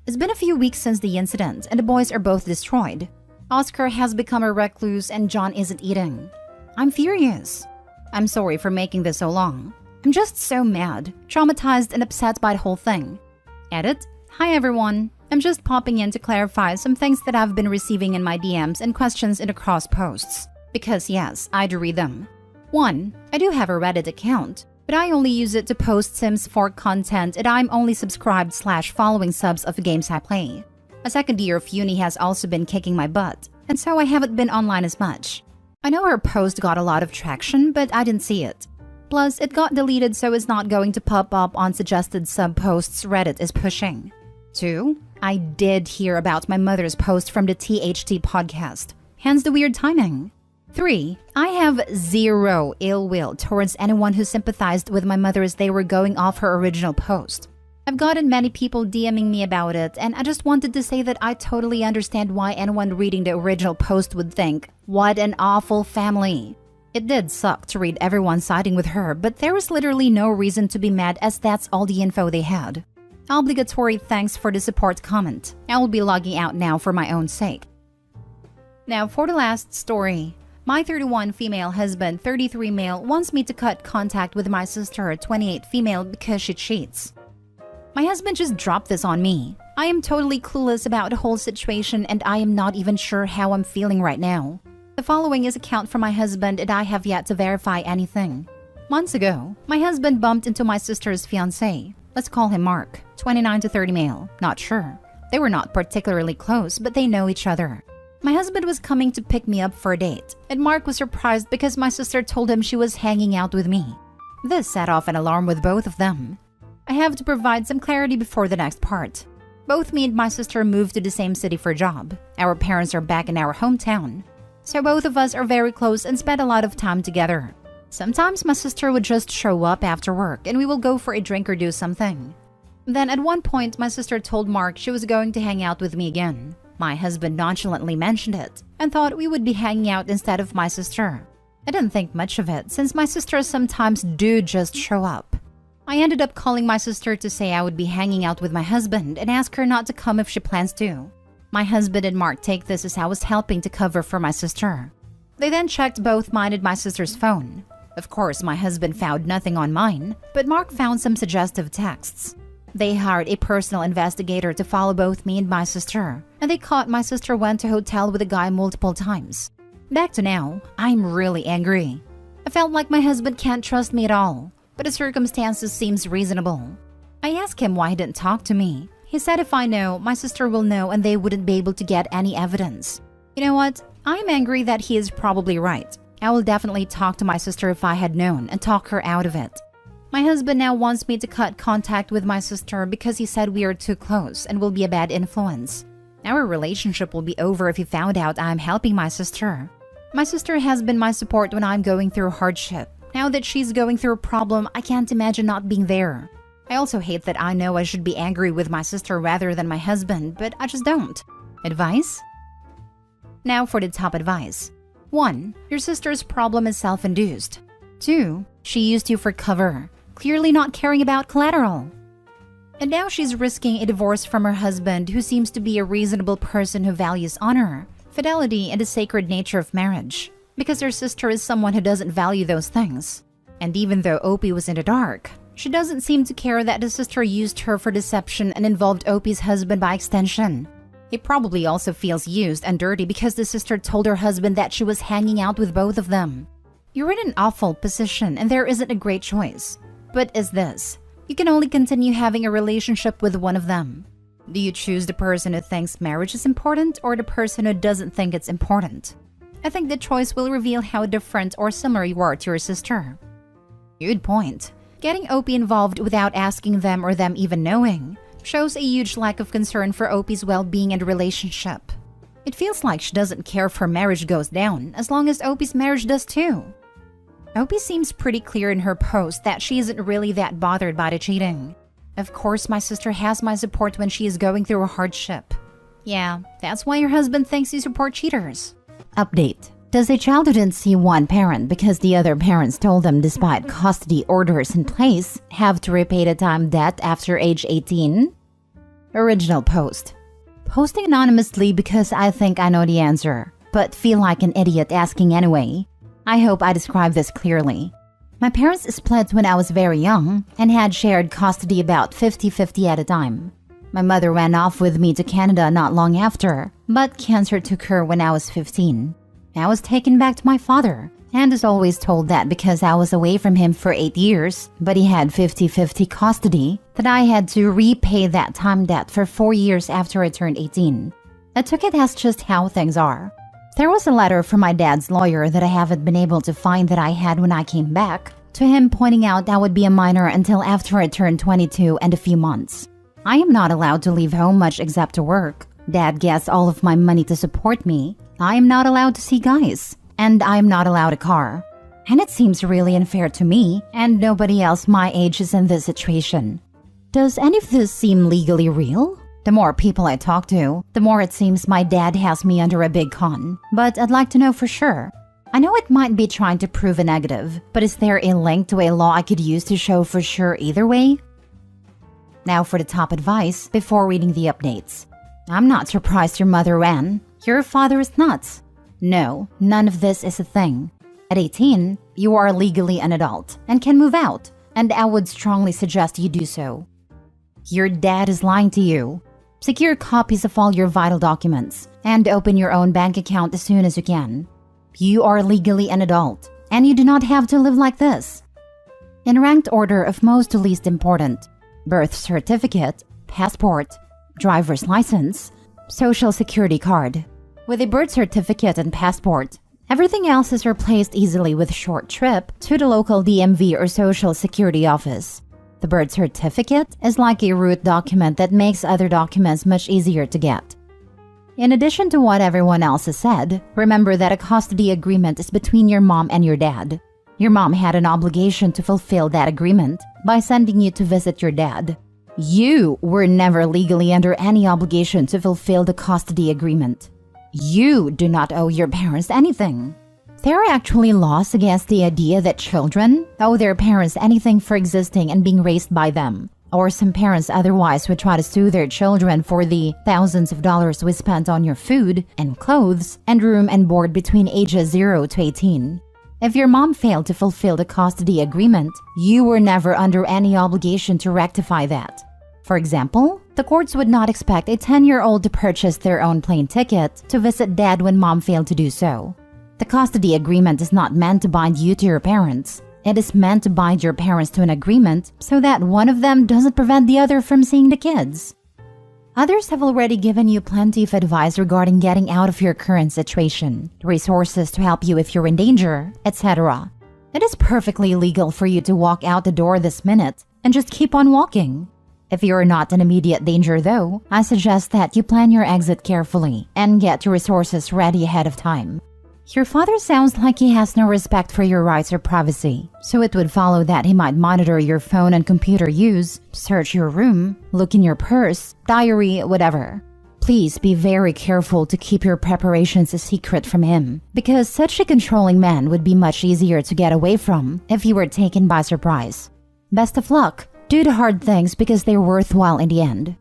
It's been a few weeks since the incident, and the boys are both destroyed. Oscar has become a recluse and John isn't eating. I'm furious. I'm sorry for making this so long. I'm just so mad, traumatized, and upset by the whole thing. Edit. Hi everyone. I'm just popping in to clarify some things that I've been receiving in my DMs and questions in the cross posts. Because yes, I do read them. 1. I do have a Reddit account, but I only use it to post Sims 4 content and I'm only subscribed/following subs of the games I play. A second year of uni has also been kicking my butt, and so I haven't been online as much. I know her post got a lot of traction, but I didn't see it. Plus, it got deleted so it's not going to pop up on suggested sub-posts Reddit is pushing. 2. I did hear about my mother's post from the THT podcast, hence the weird timing. 3. I have zero ill will towards anyone who sympathized with my mother as they were going off her original post. I've gotten many people DMing me about it, and I just wanted to say that I totally understand why anyone reading the original post would think, "What an awful family." It did suck to read everyone siding with her, but there was literally no reason to be mad as that's all the info they had. Obligatory thanks for the support comment. I will be logging out now for my own sake. Now for the last story. My 31 female husband, 33 male, wants me to cut contact with my sister, 28 female, because she cheats. My husband just dropped this on me. I am totally clueless about the whole situation and I am not even sure how I'm feeling right now. The following is account from my husband and I have yet to verify anything. Months ago, my husband bumped into my sister's fiancé. Let's call him Mark, 29 to 30 male, not sure. They were not particularly close, but they know each other. My husband was coming to pick me up for a date, and Mark was surprised because my sister told him she was hanging out with me. This set off an alarm with both of them. I have to provide some clarity before the next part. Both me and my sister moved to the same city for a job. Our parents are back in our hometown. So both of us are very close and spend a lot of time together. Sometimes my sister would just show up after work and we will go for a drink or do something. Then at one point, my sister told Mark she was going to hang out with me again. My husband nonchalantly mentioned it and thought we would be hanging out instead of my sister. I didn't think much of it since my sisters sometimes do just show up. I ended up calling my sister to say I would be hanging out with my husband and ask her not to come if she plans to. My husband and Mark take this as I was helping to cover for my sister. They then checked both mine and my sister's phone. Of course, my husband found nothing on mine, but Mark found some suggestive texts. They hired a personal investigator to follow both me and my sister, and they caught my sister went to a hotel with a guy multiple times. Back to now, I'm really angry. I felt like my husband can't trust me at all, but the circumstances seems reasonable. I asked him why he didn't talk to me. He said if I know, my sister will know and they wouldn't be able to get any evidence. You know what? I'm angry that he is probably right. I will definitely talk to my sister if I had known and talk her out of it. My husband now wants me to cut contact with my sister because he said we are too close and will be a bad influence. Our relationship will be over if he found out I'm helping my sister. My sister has been my support when I'm going through hardship. Now that she's going through a problem, I can't imagine not being there. I also hate that I know I should be angry with my sister rather than my husband, but I just don't. Advice? Now for the top advice. 1. Your sister's problem is self-induced. 2. She used you for cover, clearly not caring about collateral. And now she's risking a divorce from her husband, who seems to be a reasonable person who values honor, fidelity, and the sacred nature of marriage, because her sister is someone who doesn't value those things. And even though Opie was in the dark, she doesn't seem to care that the sister used her for deception and involved Opie's husband by extension. He probably also feels used and dirty because the sister told her husband that she was hanging out with both of them. You're in an awful position and there isn't a great choice. But is this? You can only continue having a relationship with one of them. Do you choose the person who thinks marriage is important or the person who doesn't think it's important? I think the choice will reveal how different or similar you are to your sister. Good point. Getting Opie involved without asking them or them even knowing shows a huge lack of concern for Opie's well-being and relationship. It feels like she doesn't care if her marriage goes down as long as Opie's marriage does too. Opie seems pretty clear in her post that she isn't really that bothered by the cheating. Of course, my sister has my support when she is going through a hardship. Yeah, that's why your husband thinks you support cheaters. Update. Does a child who didn't see one parent because the other parents told them despite custody orders in place have to repay the time debt after age 18? Original post. Posting anonymously because I think I know the answer, but feel like an idiot asking anyway. I hope I describe this clearly. My parents split when I was very young and had shared custody about 50-50 at a time. My mother ran off with me to Canada not long after, but cancer took her when I was 15. I was taken back to my father, and is always told that because I was away from him for 8 years, but he had 50-50 custody, that I had to repay that time debt for 4 years after I turned 18. I took it as just how things are. There was a letter from my dad's lawyer that I haven't been able to find that I had when I came back, to him pointing out I would be a minor until after I turned 22 and a few months. I am not allowed to leave home much except to work. Dad gets all of my money to support me. I am not allowed to see guys, and I am not allowed a car. And it seems really unfair to me, and nobody else my age is in this situation. Does any of this seem legally real? The more people I talk to, the more it seems my dad has me under a big con. But I'd like to know for sure. I know it might be trying to prove a negative, but is there a link to a law I could use to show for sure either way? Now for the top advice before reading the updates. I'm not surprised your mother ran. Your father is nuts. No, none of this is a thing. At 18, you are legally an adult and can move out, and I would strongly suggest you do so. Your dad is lying to you. Secure copies of all your vital documents and open your own bank account as soon as you can. You are legally an adult, and you do not have to live like this. In ranked order of most to least important: birth certificate, passport, driver's license, social security card. With a birth certificate and passport, everything else is replaced easily with a short trip to the local DMV or social security office. The birth certificate is like a root document that makes other documents much easier to get. In addition to what everyone else has said, remember that a custody agreement is between your mom and your dad. Your mom had an obligation to fulfill that agreement by sending you to visit your dad. You were never legally under any obligation to fulfill the custody agreement. You do not owe your parents anything. There are actually laws against the idea that children owe their parents anything for existing and being raised by them. Or some parents otherwise would try to sue their children for the thousands of dollars we spent on your food and clothes and room and board between ages 0 to 18. If your mom failed to fulfill the custody agreement, you were never under any obligation to rectify that. For example, the courts would not expect a 10-year-old to purchase their own plane ticket to visit dad when mom failed to do so. The custody agreement is not meant to bind you to your parents. It is meant to bind your parents to an agreement so that one of them doesn't prevent the other from seeing the kids. Others have already given you plenty of advice regarding getting out of your current situation, resources to help you if you're in danger, etc. It is perfectly legal for you to walk out the door this minute and just keep on walking. If you're not in immediate danger though, I suggest that you plan your exit carefully and get your resources ready ahead of time. Your father sounds like he has no respect for your rights or privacy, so it would follow that he might monitor your phone and computer use, search your room, look in your purse, diary, whatever. Please be very careful to keep your preparations a secret from him, because such a controlling man would be much easier to get away from if you were taken by surprise. Best of luck. Do the hard things because they're worthwhile in the end.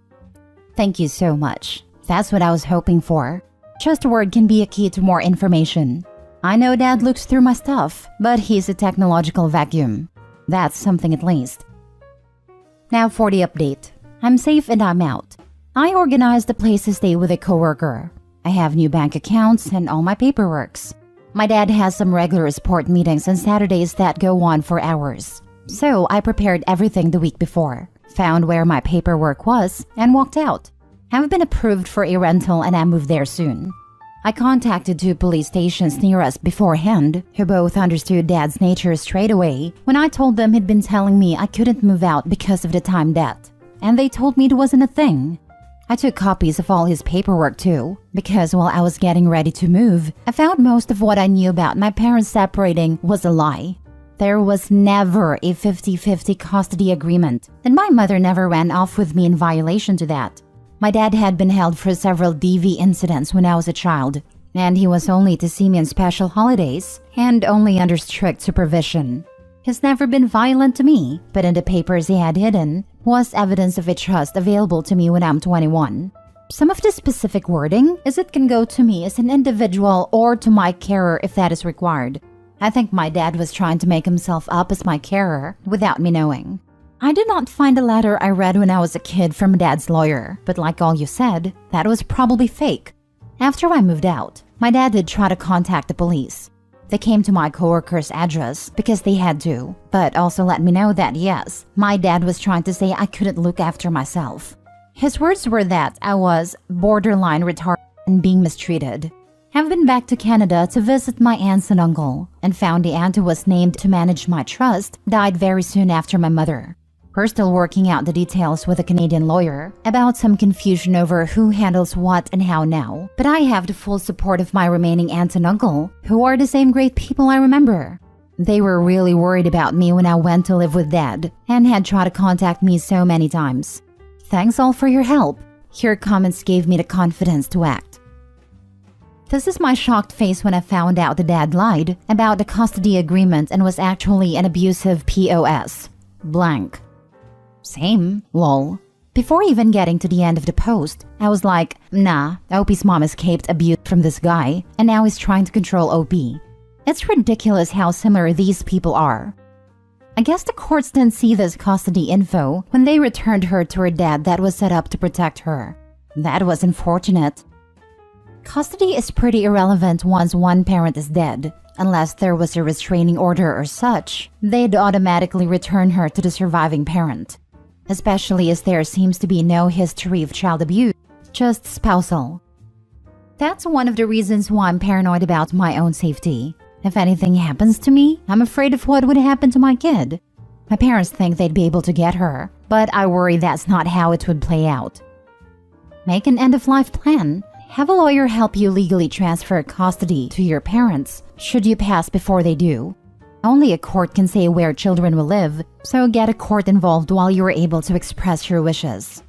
Thank you so much. That's what I was hoping for. Just a word can be a key to more information. I know Dad looks through my stuff, but he's a technological vacuum. That's something at least. Now for the update. I'm safe and I'm out. I organized a place to stay with a coworker. I have new bank accounts and all my paperworks. My dad has some regular sport meetings on Saturdays that go on for hours. So I prepared everything the week before, found where my paperwork was, and walked out. I've been approved for a rental and I move there soon. I contacted 2 police stations near us beforehand, who both understood Dad's nature straight away when I told them he'd been telling me I couldn't move out because of the time debt. And they told me it wasn't a thing. I took copies of all his paperwork too, because while I was getting ready to move, I found most of what I knew about my parents separating was a lie. There was never a 50-50 custody agreement, and my mother never ran off with me in violation to that. My dad had been held for several DV incidents when I was a child, and he was only to see me on special holidays and only under strict supervision. He's never been violent to me, but in the papers he had hidden was evidence of a trust available to me when I'm 21. Some of the specific wording is it can go to me as an individual or to my carer if that is required. I think my dad was trying to make himself up as my carer without me knowing. I did not find a letter I read when I was a kid from Dad's lawyer, but like all you said, that was probably fake. After I moved out, my dad did try to contact the police. They came to my coworker's address because they had to, but also let me know that yes, my dad was trying to say I couldn't look after myself. His words were that I was borderline retarded and being mistreated. I've been back to Canada to visit my aunts and uncle, and found the aunt who was named to manage my trust died very soon after my mother. We're still working out the details with a Canadian lawyer about some confusion over who handles what and how now, but I have the full support of my remaining aunt and uncle, who are the same great people I remember. They were really worried about me when I went to live with Dad and had tried to contact me so many times. Thanks all for your help. Your comments gave me the confidence to act. This is my shocked face when I found out the Dad lied about the custody agreement and was actually an abusive POS. Blank. Same, lol. Before even getting to the end of the post, I was like, nah, Opie's mom escaped abuse from this guy, and now he's trying to control Opie. It's ridiculous how similar these people are. I guess the courts didn't see this custody info when they returned her to her dad that was set up to protect her. That was unfortunate. Custody is pretty irrelevant once one parent is dead. Unless there was a restraining order or such, they'd automatically return her to the surviving parent. Especially as there seems to be no history of child abuse, just spousal. That's one of the reasons why I'm paranoid about my own safety. If anything happens to me, I'm afraid of what would happen to my kid. My parents think they'd be able to get her, but I worry that's not how it would play out. Make an end-of-life plan. Have a lawyer help you legally transfer custody to your parents, should you pass before they do. Only a court can say where children will live, so get a court involved while you are able to express your wishes.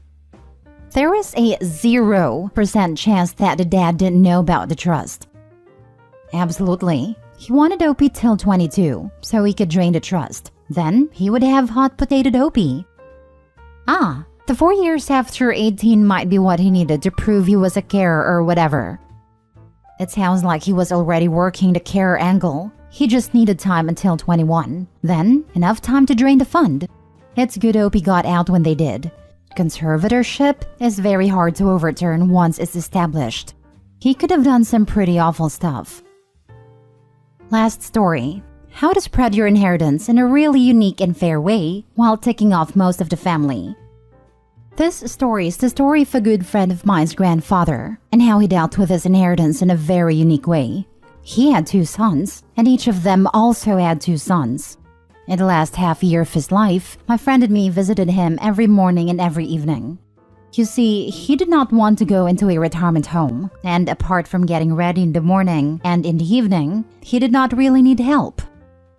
There is a 0% chance that the dad didn't know about the trust. Absolutely. He wanted Opie till 22, so he could drain the trust. Then, he would have hot-potatoed Opie. The 4 years after 18 might be what he needed to prove he was a carer or whatever. It sounds like he was already working the carer angle. He just needed time until 21. Then, enough time to drain the fund. It's good Opie got out when they did. Conservatorship is very hard to overturn once it's established. He could have done some pretty awful stuff. Last story. How to spread your inheritance in a really unique and fair way while ticking off most of the family. This story is the story of a good friend of mine's grandfather and how he dealt with his inheritance in a very unique way. He had 2 sons, and each of them also had 2 sons. In the last half year of his life, my friend and me visited him every morning and every evening. You see, he did not want to go into a retirement home, and apart from getting ready in the morning and in the evening, he did not really need help.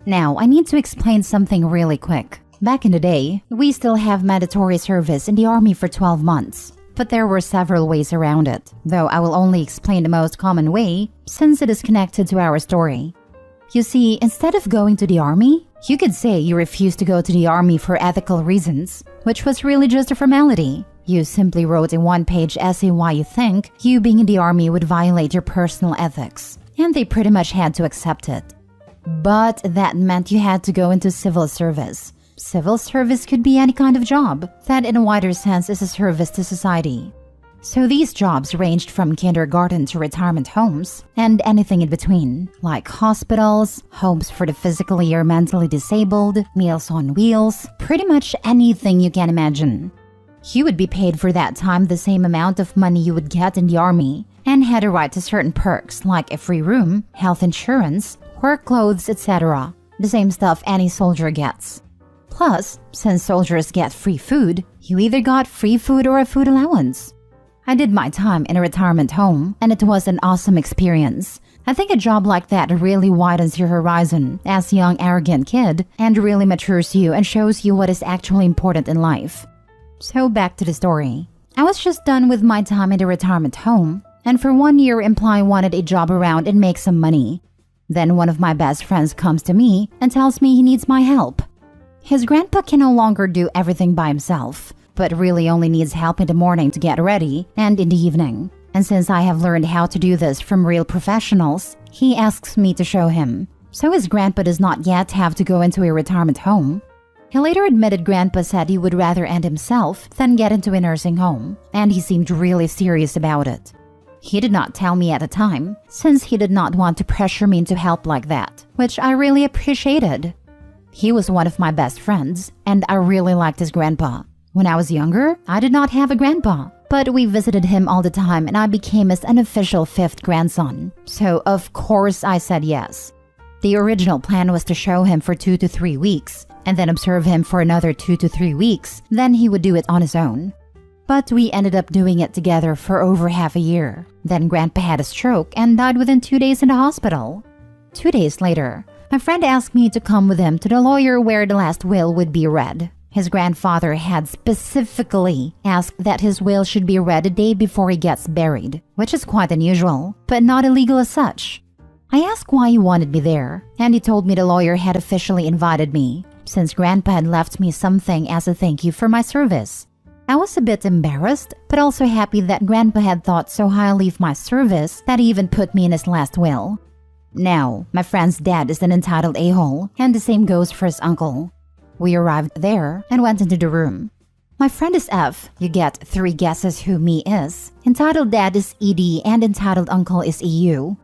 Now, I need to explain something really quick. Back in the day, we still have mandatory service in the army for 12 months. But there were several ways around it, though I will only explain the most common way since it is connected to our story. You see, instead of going to the army, you could say you refused to go to the army for ethical reasons, which was really just a formality. You simply wrote a one-page essay why you think you being in the army would violate your personal ethics, and they pretty much had to accept it. But that meant you had to go into civil service. Civil service could be any kind of job that in a wider sense is a service to society. So these jobs ranged from kindergarten to retirement homes and anything in between, like hospitals, homes for the physically or mentally disabled, Meals on Wheels, pretty much anything you can imagine. You would be paid for that time the same amount of money you would get in the army and had a right to certain perks like a free room, health insurance, work clothes, etc. The same stuff any soldier gets. Plus, since soldiers get free food, you either got free food or a food allowance. I did my time in a retirement home, and it was an awesome experience. I think a job like that really widens your horizon as a young, arrogant kid and really matures you and shows you what is actually important in life. So back to the story. I was just done with my time in the retirement home, and for 1 year imply wanted a job around and make some money. Then one of my best friends comes to me and tells me he needs my help. His grandpa can no longer do everything by himself, but really only needs help in the morning to get ready and in the evening. And since I have learned how to do this from real professionals, he asks me to show him. So his grandpa does not yet have to go into a retirement home. He later admitted grandpa said he would rather end himself than get into a nursing home, and he seemed really serious about it. He did not tell me at the time, since he did not want to pressure me into help like that, which I really appreciated. He was one of my best friends, and I really liked his grandpa. When I was younger, I did not have a grandpa, but we visited him all the time and I became his unofficial fifth grandson. So of course I said yes. The original plan was to show him for 2 to 3 weeks and then observe him for another 2 to 3 weeks, then he would do it on his own. But we ended up doing it together for over half a year. Then grandpa had a stroke and died within 2 days in the hospital. 2 days later, my friend asked me to come with him to the lawyer where the last will would be read. His grandfather had specifically asked that his will should be read a day before he gets buried, which is quite unusual, but not illegal as such. I asked why he wanted me there, and he told me the lawyer had officially invited me, since grandpa had left me something as a thank you for my service. I was a bit embarrassed, but also happy that grandpa had thought so highly of my service that he even put me in his last will. Now, my friend's dad is an entitled a-hole, and the same goes for his uncle. We arrived there and went into the room. My friend is F. You get 3 guesses who me is. Entitled dad is ED and entitled uncle is EU.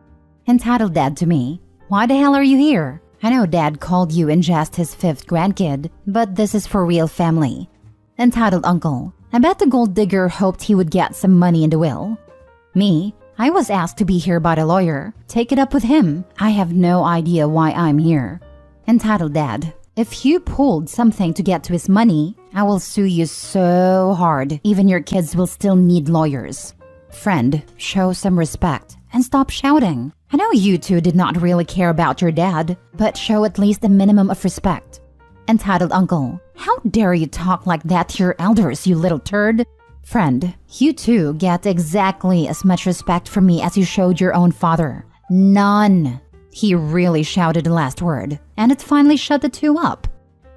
Entitled dad to me. Why the hell are you here? I know dad called you in jest his 5th grandkid, but this is for real family. Entitled uncle. I bet the gold digger hoped he would get some money in the will. Me. I was asked to be here by the lawyer. Take it up with him. I have no idea why I'm here. Entitled dad. If you pulled something to get to his money, I will sue you so hard, even your kids will still need lawyers. Friend, show some respect and stop shouting. I know you two did not really care about your dad, but show at least a minimum of respect. Entitled uncle, how dare you talk like that to your elders, you little turd? Friend, you two get exactly as much respect from me as you showed your own father. None. He really shouted the last word, and it finally shut the two up.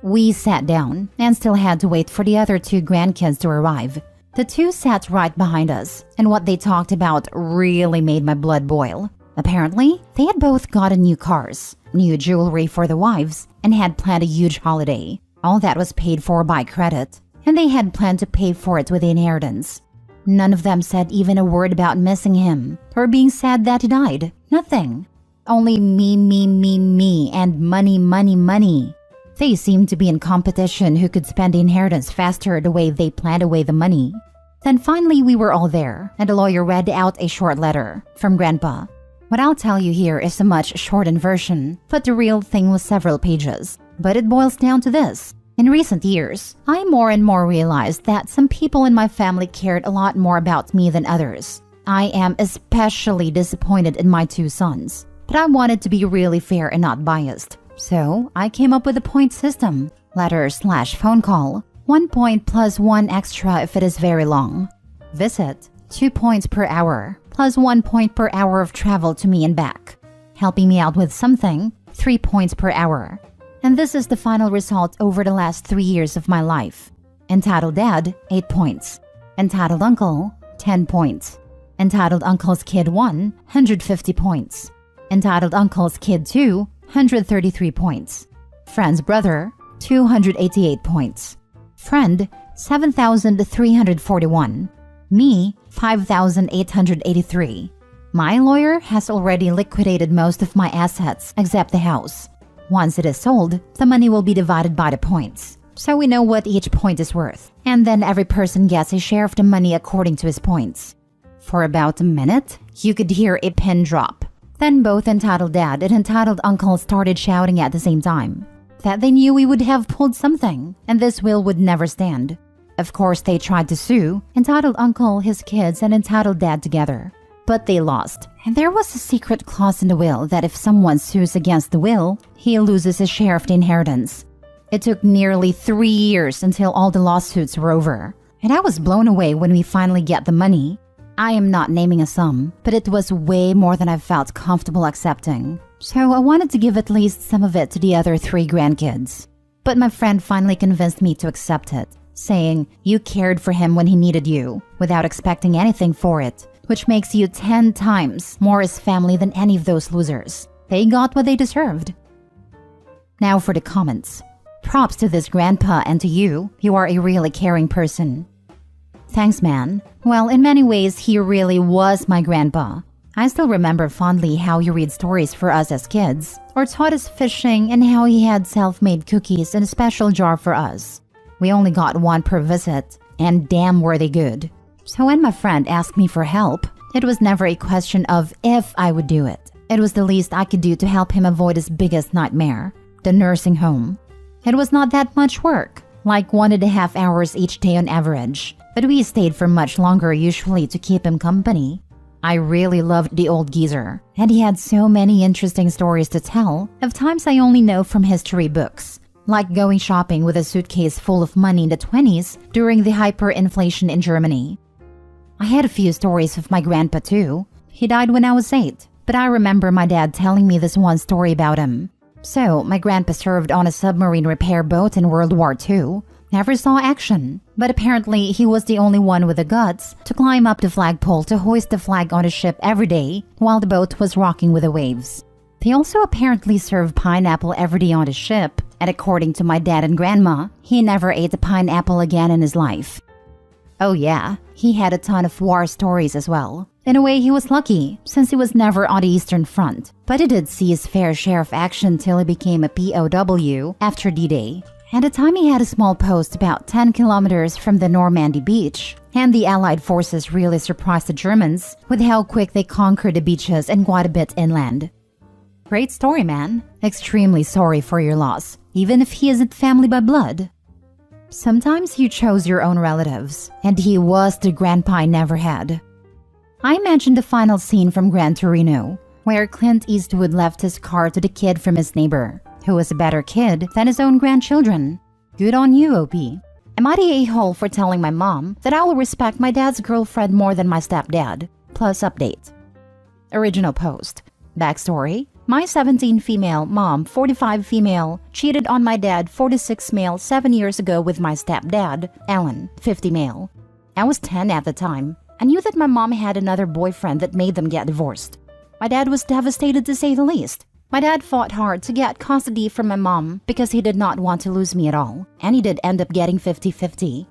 We sat down and still had to wait for the other 2 grandkids to arrive. The 2 sat right behind us, and what they talked about really made my blood boil. Apparently, they had both gotten new cars, new jewelry for the wives, and had planned a huge holiday. All that was paid for by credit, and they had planned to pay for it with the inheritance. None of them said even a word about missing him, or being sad that he died. Nothing. Only me, and money. They seemed to be in competition who could spend the inheritance faster the way they planned away the money. Then finally we were all there, and the lawyer read out a short letter from Grandpa. What I'll tell you here is a much shortened version, but the real thing was several pages. But it boils down to this. In recent years, I more and more realized that some people in my family cared a lot more about me than others. I am especially disappointed in my 2 sons. But I wanted to be really fair and not biased. So I came up with a point system. Letter/phone call. 1 point plus 1 extra if it is very long. Visit, 2 points per hour, plus 1 point per hour of travel to me and back. Helping me out with something, 3 points per hour. And this is the final result over the last 3 years of my life. Entitled dad, 8 points. Entitled uncle, 10 points. Entitled uncle's kid 1, 150 points. Entitled uncle's kid 2, 133 points. Friend's brother, 288 points. Friend, 7,341. Me, 5,883. My lawyer has already liquidated most of my assets except the house. Once it is sold, the money will be divided by the points. So we know what each point is worth. And then every person gets a share of the money according to his points. For about a minute, you could hear a pin drop. Then both entitled dad and entitled uncle started shouting at the same time that they knew we would have pulled something and this will would never stand. Of course, they tried to sue entitled uncle, his kids, and entitled dad together. But they lost. And there was a secret clause in the will that if someone sues against the will, he loses his share of the inheritance. It took nearly 3 years until all the lawsuits were over. And I was blown away when we finally get the money. I am not naming a sum, but it was way more than I felt comfortable accepting. So I wanted to give at least some of it to the other 3 grandkids. But my friend finally convinced me to accept it, saying, "You cared for him when he needed you, without expecting anything for it, which makes you 10 times more his family than any of those losers. They got what they deserved." Now for the comments. Props to this grandpa and to you. You are a really caring person. Thanks, man. Well, in many ways, he really was my grandpa. I still remember fondly how he read stories for us as kids, or taught us fishing, and how he had self-made cookies in a special jar for us. We only got 1 per visit, and damn were they good. So when my friend asked me for help, it was never a question of if I would do it. It was the least I could do to help him avoid his biggest nightmare, the nursing home. It was not that much work, like 1.5 hours each day on average, but we stayed for much longer usually to keep him company. I really loved the old geezer, and he had so many interesting stories to tell of times I only know from history books, like going shopping with a suitcase full of money in the 20s during the hyperinflation in Germany. I had a few stories of my grandpa too. He died when I was 8, but I remember my dad telling me this one story about him. So, my grandpa served on a submarine repair boat in World War II. Never saw action, but apparently he was the only one with the guts to climb up the flagpole to hoist the flag on a ship every day while the boat was rocking with the waves. They also apparently served pineapple every day on the ship, and according to my dad and grandma, he never ate a pineapple again in his life. Oh yeah, he had a ton of war stories as well. In a way, he was lucky, since he was never on the Eastern Front, but he did see his fair share of action till he became a POW after D-Day. At the time, he had a small post about 10 kilometers from the Normandy beach, and the Allied forces really surprised the Germans with how quick they conquered the beaches and quite a bit inland. Great story, man. Extremely sorry for your loss, even if he isn't family by blood. Sometimes you chose your own relatives, and he was the grandpa I never had. I imagine the final scene from Gran Torino, where Clint Eastwood left his car to the kid from his neighbor, who was a better kid than his own grandchildren. Good on you, OP. Am I the a-hole for telling my mom that I will respect my dad's girlfriend more than my stepdad? Plus update. Original post. Backstory. My 17 female, mom 45 female, cheated on my dad 46 male 7 years ago with my stepdad, Alan 50 male. I was 10 at the time. I knew that my mom had another boyfriend that made them get divorced. My dad was devastated to say the least. My dad fought hard to get custody from my mom because he did not want to lose me at all, and he did end up getting 50-50.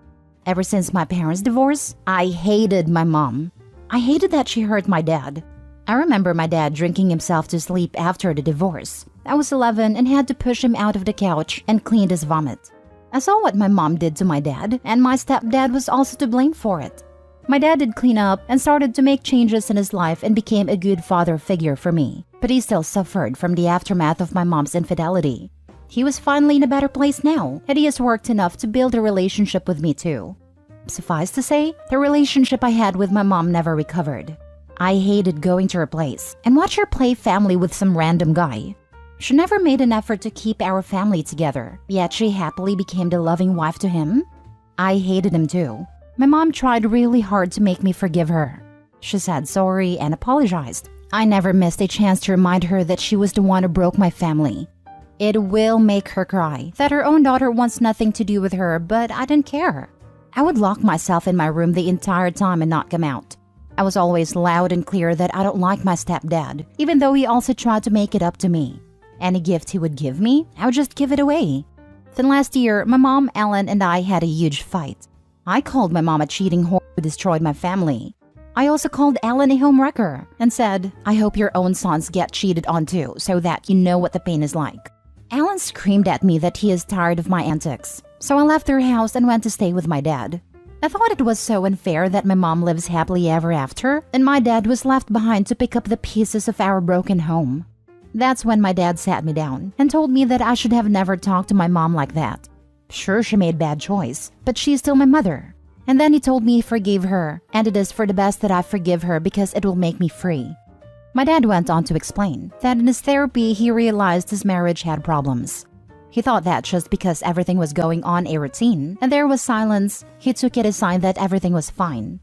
Ever since my parents' divorce, I hated my mom. I hated that she hurt my dad. I remember my dad drinking himself to sleep after the divorce. I was 11 and had to push him out of the couch and clean his vomit. I saw what my mom did to my dad, and my stepdad was also to blame for it. My dad did clean up and started to make changes in his life and became a good father figure for me, but he still suffered from the aftermath of my mom's infidelity. He was finally in a better place now, and he has worked enough to build a relationship with me too. Suffice to say, the relationship I had with my mom never recovered. I hated going to her place and watch her play family with some random guy. She never made an effort to keep our family together, yet she happily became the loving wife to him. I hated him too. My mom tried really hard to make me forgive her. She said sorry and apologized. I never missed a chance to remind her that she was the one who broke my family. It will make her cry that her own daughter wants nothing to do with her, but I didn't care. I would lock myself in my room the entire time and not come out. I was always loud and clear that I don't like my stepdad, even though he also tried to make it up to me. Any gift he would give me, I would just give it away. Then last year, my mom, Ellen, and I had a huge fight. I called my mom a cheating whore who destroyed my family. I also called Ellen a homewrecker and said, I hope your own sons get cheated on too, so that you know what the pain is like. Ellen screamed at me that he is tired of my antics, so I left their house and went to stay with my dad. I thought it was so unfair that my mom lives happily ever after, and my dad was left behind to pick up the pieces of our broken home. That's when my dad sat me down and told me that I should have never talked to my mom like that. Sure, she made bad choice, but she's still my mother. And then he told me he forgave her, and it is for the best that I forgive her because it will make me free. My dad went on to explain that in his therapy he realized his marriage had problems. He thought that just because everything was going on a routine and there was silence, he took it as a sign that everything was fine.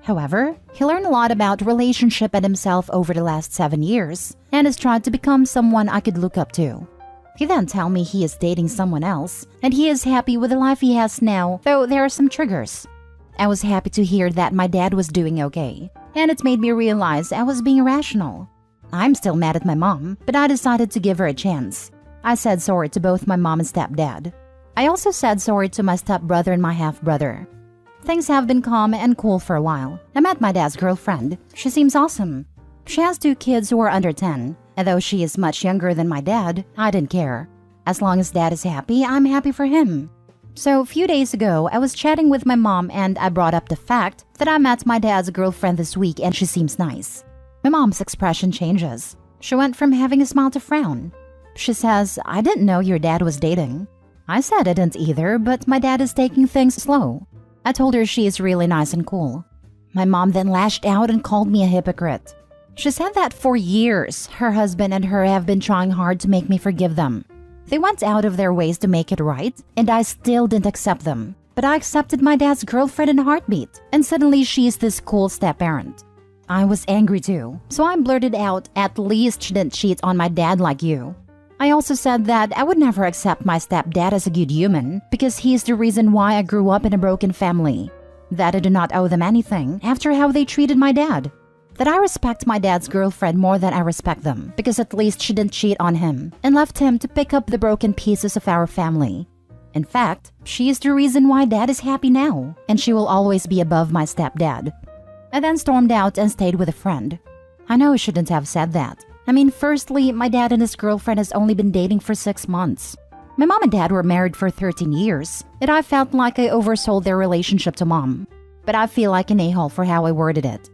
However, he learned a lot about relationship and himself over the last 7 years and has tried to become someone I could look up to. He then told me he is dating someone else and he is happy with the life he has now, though there are some triggers. I was happy to hear that my dad was doing okay, and it made me realize I was being irrational. I'm still mad at my mom, but I decided to give her a chance. I said sorry to both my mom and stepdad. I also said sorry to my stepbrother and my half-brother. Things have been calm and cool for a while. I met my dad's girlfriend. She seems awesome. She has 2 kids who are under 10, and though she is much younger than my dad, I didn't care. As long as dad is happy, I'm happy for him. So a few days ago, I was chatting with my mom and I brought up the fact that I met my dad's girlfriend this week and she seems nice. My mom's expression changes. She went from having a smile to frown. She says, I didn't know your dad was dating. I said I didn't either, but my dad is taking things slow. I told her she is really nice and cool. My mom then lashed out and called me a hypocrite. She said that for years, her husband and her have been trying hard to make me forgive them. They went out of their ways to make it right, and I still didn't accept them. But I accepted my dad's girlfriend in a heartbeat, and suddenly she's this cool step-parent. I was angry too, so I blurted out, at least she didn't cheat on my dad like you. I also said that I would never accept my stepdad as a good human because he's the reason why I grew up in a broken family. That I do not owe them anything after how they treated my dad. That I respect my dad's girlfriend more than I respect them because at least she didn't cheat on him and left him to pick up the broken pieces of our family. In fact, she is the reason why dad is happy now, and she will always be above my stepdad. I then stormed out and stayed with a friend. I know I shouldn't have said that. I mean, firstly, my dad and his girlfriend has only been dating for 6 months. My mom and dad were married for 13 years, and I felt like I oversold their relationship to mom. But I feel like an a-hole for how I worded it.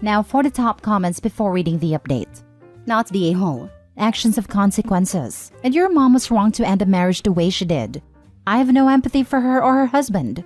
Now for the top comments before reading the update. Not the a-hole. Actions have consequences, and your mom was wrong to end a marriage the way she did. I have no empathy for her or her husband.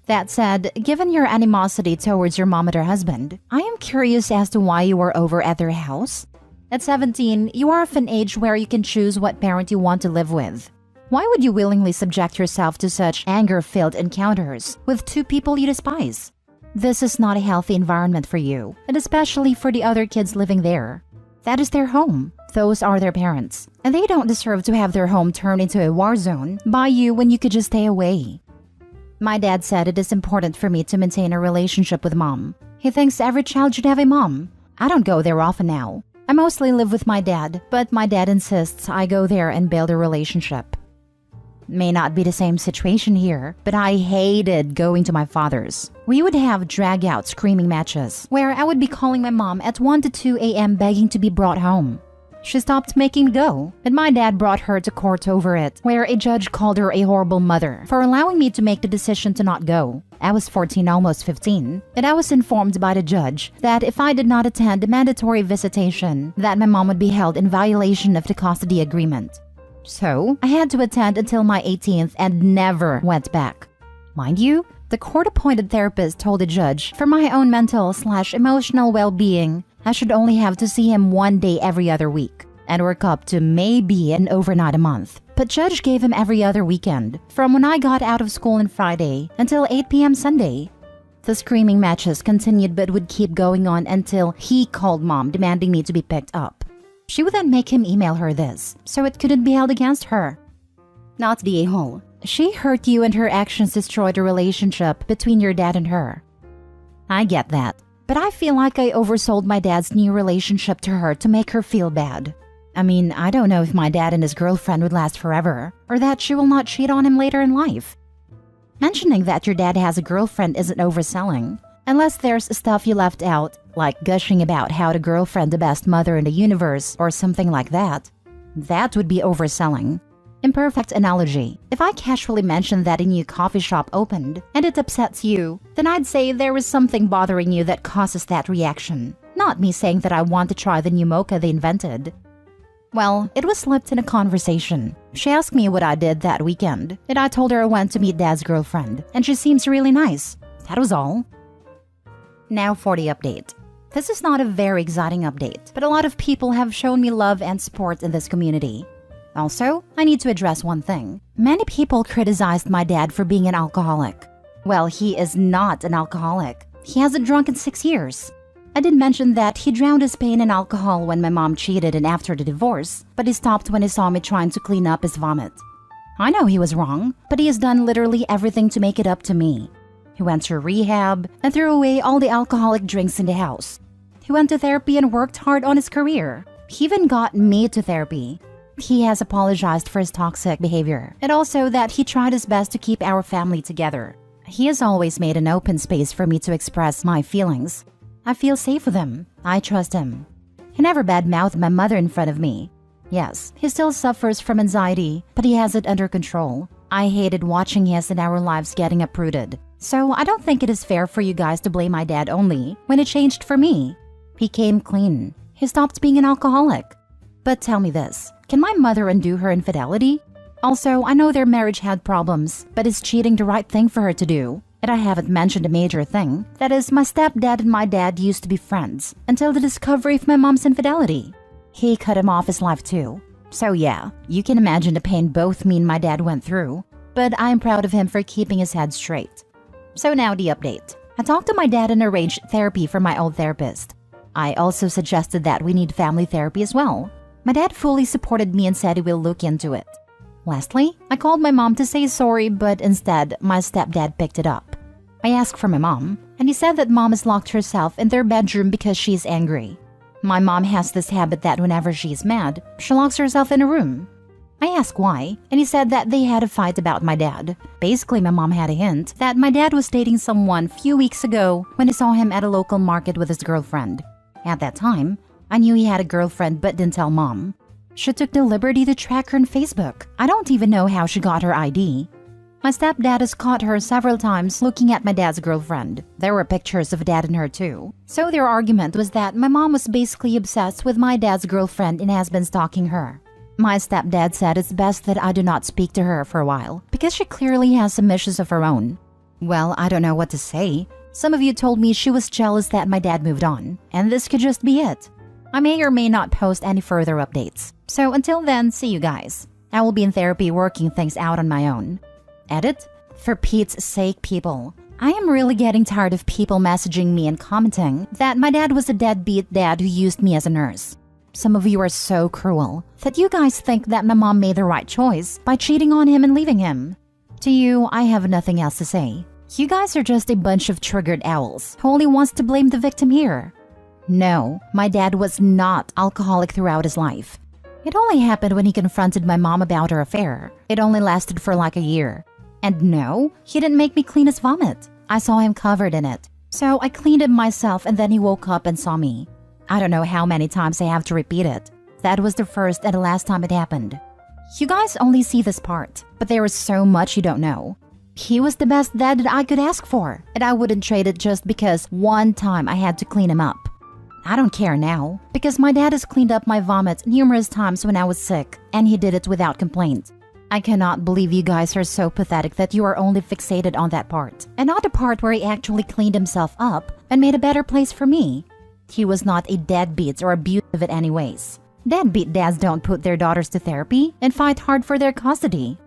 That said, given your animosity towards your mom and her husband, I am curious as to why you were over at their house. At 17, you are of an age where you can choose what parent you want to live with. Why would you willingly subject yourself to such anger-filled encounters with 2 people you despise? This is not a healthy environment for you, and especially for the other kids living there. That is their home. Those are their parents, and they don't deserve to have their home turned into a war zone by you when you could just stay away. My dad said it is important for me to maintain a relationship with mom. He thinks every child should have a mom. I don't go there often now. I mostly live with my dad, but my dad insists I go there and build a relationship. May not be the same situation here, but I hated going to my father's. We would have drag-out screaming matches, where I would be calling my mom at 1 to 2 a.m. begging to be brought home. She stopped making me go, and my dad brought her to court over it, where a judge called her a horrible mother for allowing me to make the decision to not go. I was 14, almost 15, and I was informed by the judge that if I did not attend the mandatory visitation, that my mom would be held in violation of the custody agreement. So, I had to attend until my 18th and never went back. Mind you, the court-appointed therapist told the judge for my own mental/emotional well-being, I should only have to see him 1 day every other week and work up to maybe an overnight a month. but Judge gave him every other weekend, from when I got out of school on Friday until 8 p.m. Sunday. The screaming matches continued but would keep going on until he called Mom demanding me to be picked up. She would then make him email her this, so it couldn't be held against her. Not the a-hole. She hurt you and her actions destroyed the relationship between your dad and her. I get that, but I feel like I oversold my dad's new relationship to her to make her feel bad. I mean, I don't know if my dad and his girlfriend would last forever, or that she will not cheat on him later in life. Mentioning that your dad has a girlfriend isn't overselling, unless there's stuff you left out, like gushing about how the girlfriend the best mother in the universe or something like that. That would be overselling. Imperfect analogy. If I casually mention that a new coffee shop opened and it upsets you, then I'd say there was something bothering you that causes that reaction, not me saying that I want to try the new mocha they invented. Well, it was slipped in a conversation. She asked me what I did that weekend, and I told her I went to meet Dad's girlfriend, and she seems really nice. That was all. Now for the update. This is not a very exciting update, but a lot of people have shown me love and support in this community. Also, I need to address one thing. Many people criticized my dad for being an alcoholic. Well, he is not an alcoholic. He hasn't drunk in 6 years. I did mention that he drowned his pain in alcohol when my mom cheated and after the divorce, but he stopped when he saw me trying to clean up his vomit. I know he was wrong, but he has done literally everything to make it up to me. He went to rehab and threw away all the alcoholic drinks in the house. He went to therapy and worked hard on his career. He even got me to therapy. He has apologized for his toxic behavior, and also that he tried his best to keep our family together. He has always made an open space for me to express my feelings. I feel safe with him. I trust him. He never badmouthed my mother in front of me. Yes, he still suffers from anxiety, but he has it under control. I hated watching his and our lives getting uprooted. So I don't think it is fair for you guys to blame my dad only when it changed for me. He came clean. He stopped being an alcoholic. But tell me this, can my mother undo her infidelity? Also, I know their marriage had problems, but is cheating the right thing for her to do? And I haven't mentioned a major thing. That is, my stepdad and my dad used to be friends until the discovery of my mom's infidelity. He cut him off his life too. So yeah, you can imagine the pain both me and my dad went through. But I'm proud of him for keeping his head straight. So now the update. I talked to my dad and arranged therapy for my old therapist. I also suggested that we need family therapy as well. My dad fully supported me and said he will look into it. Lastly, I called my mom to say sorry, but instead, my stepdad picked it up. I asked for my mom, and he said that mom has locked herself in their bedroom because she's angry. My mom has this habit that whenever she's mad, she locks herself in a room. I asked why, and he said that they had a fight about my dad. Basically, my mom had a hint that my dad was dating someone a few weeks ago when he saw him at a local market with his girlfriend. At that time, I knew he had a girlfriend but didn't tell mom. She took the liberty to track her on Facebook. I don't even know how she got her ID. My stepdad has caught her several times looking at my dad's girlfriend. There were pictures of dad and her too. So their argument was that my mom was basically obsessed with my dad's girlfriend and has been stalking her. My stepdad said it's best that I do not speak to her for a while because she clearly has some issues of her own. Well, I don't know what to say. Some of you told me she was jealous that my dad moved on, and this could just be it. I may or may not post any further updates. So until then, see you guys. I will be in therapy working things out on my own. Edit? For Pete's sake, people. I am really getting tired of people messaging me and commenting that my dad was a deadbeat dad who used me as a nurse. Some of you are so cruel that you guys think that my mom made the right choice by cheating on him and leaving him. To you, I have nothing else to say. You guys are just a bunch of triggered owls who only wants to blame the victim here. No, my dad was not alcoholic throughout his life. It only happened when he confronted my mom about her affair. It only lasted for like a year. And no, he didn't make me clean his vomit. I saw him covered in it. So I cleaned him myself and then he woke up and saw me. I don't know how many times I have to repeat it. That was the first and the last time it happened. You guys only see this part, but there is so much you don't know. He was the best dad that I could ask for, and I wouldn't trade it just because one time I had to clean him up. I don't care now, because my dad has cleaned up my vomit numerous times when I was sick, and he did it without complaint. I cannot believe you guys are so pathetic that you are only fixated on that part, and not the part where he actually cleaned himself up and made a better place for me. He was not a deadbeat or abusive in any ways. Deadbeat dads don't put their daughters to therapy and fight hard for their custody.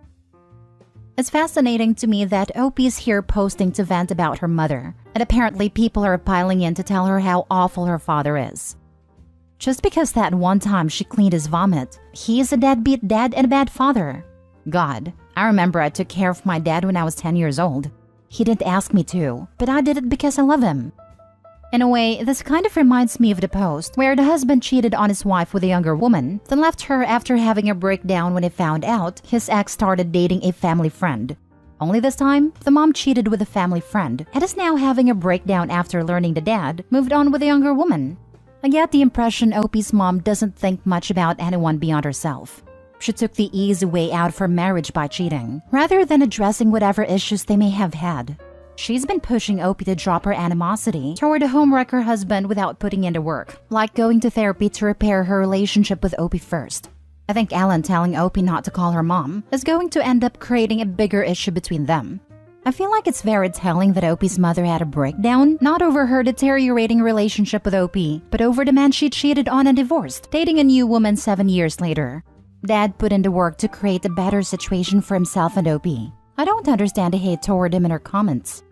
It's fascinating to me that Opie's here posting to vent about her mother, and apparently people are piling in to tell her how awful her father is. Just because that one time she cleaned his vomit, he is a deadbeat dad and a bad father. God, I remember I took care of my dad when I was 10 years old. He didn't ask me to, but I did it because I love him. In a way, this kind of reminds me of the post where the husband cheated on his wife with a younger woman, then left her after having a breakdown when he found out his ex started dating a family friend. Only this time, the mom cheated with a family friend and is now having a breakdown after learning the dad moved on with a younger woman. I get the impression Opie's mom doesn't think much about anyone beyond herself. She took the easy way out of her marriage by cheating, rather than addressing whatever issues they may have had. She's been pushing Opie to drop her animosity toward a homewrecker husband without putting in the work, like going to therapy to repair her relationship with Opie first. I think Ellen telling Opie not to call her mom is going to end up creating a bigger issue between them. I feel like it's very telling that Opie's mother had a breakdown, not over her deteriorating relationship with Opie, but over the man she cheated on and divorced, dating a new woman 7 years later. Dad put in the work to create a better situation for himself and Opie. I don't understand the hate toward him in her comments.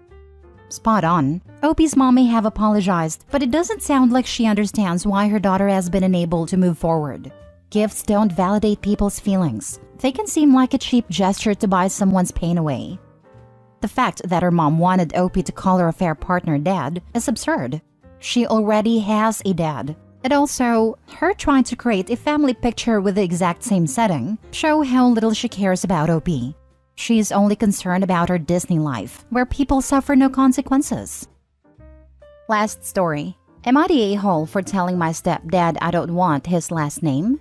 Spot on. Opie's mom may have apologized, but it doesn't sound like she understands why her daughter has been unable to move forward. Gifts don't validate people's feelings. They can seem like a cheap gesture to buy someone's pain away. The fact that her mom wanted Opie to call her affair partner dad is absurd. She already has a dad. And also, her trying to create a family picture with the exact same setting show how little she cares about Opie. She's only concerned about her Disney life, where people suffer no consequences. Last story. Am I the a-hole for telling my stepdad I don't want his last name?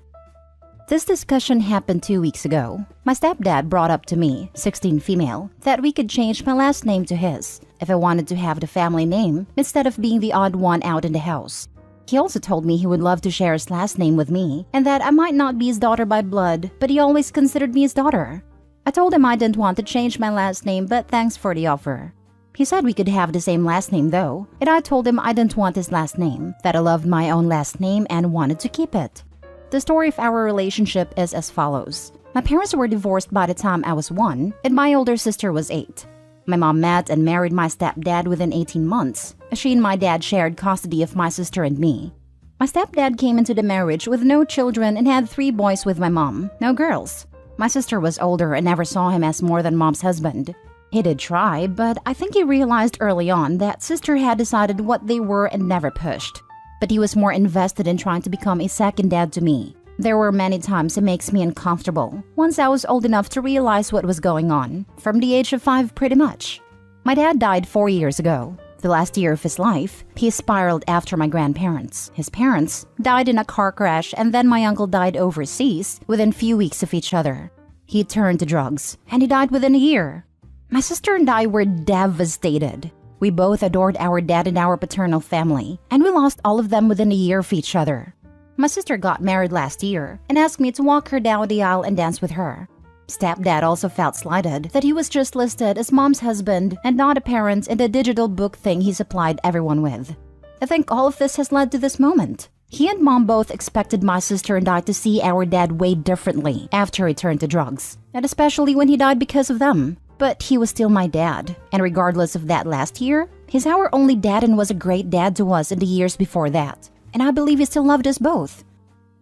This discussion happened 2 weeks ago. My stepdad brought up to me, 16 female, that we could change my last name to his if I wanted to have the family name instead of being the odd one out in the house. He also told me he would love to share his last name with me and that I might not be his daughter by blood, but he always considered me his daughter. I told him I didn't want to change my last name, but thanks for the offer. He said we could have the same last name though, and I told him I didn't want his last name, that I loved my own last name and wanted to keep it. The story of our relationship is as follows. My parents were divorced by the time I was 1, and my older sister was 8. My mom met and married my stepdad within 18 months. She and my dad shared custody of my sister and me. My stepdad came into the marriage with no children and had 3 boys with my mom, no girls. My sister was older and never saw him as more than mom's husband. He did try, but I think he realized early on that sister had decided what they were and never pushed. But he was more invested in trying to become a second dad to me. There were many times it makes me uncomfortable, once I was old enough to realize what was going on, from the age of 5 pretty much. My dad died 4 years ago. The last year of his life, he spiraled after my grandparents. His parents died in a car crash, and then my uncle died overseas within few weeks of each other. He turned to drugs, and he died within a year. My sister and I were devastated. We both adored our dad and our paternal family, and we lost all of them within a year of each other. My sister got married last year and asked me to walk her down the aisle and dance with her. Stepdad also felt slighted that he was just listed as mom's husband and not a parent in the digital book thing he supplied everyone with. I think all of this has led to this moment. He and mom both expected my sister and I to see our dad way differently after he turned to drugs, and especially when he died because of them. But he was still my dad, and regardless of that last year, he's our only dad and was a great dad to us in the years before that. And I believe he still loved us both.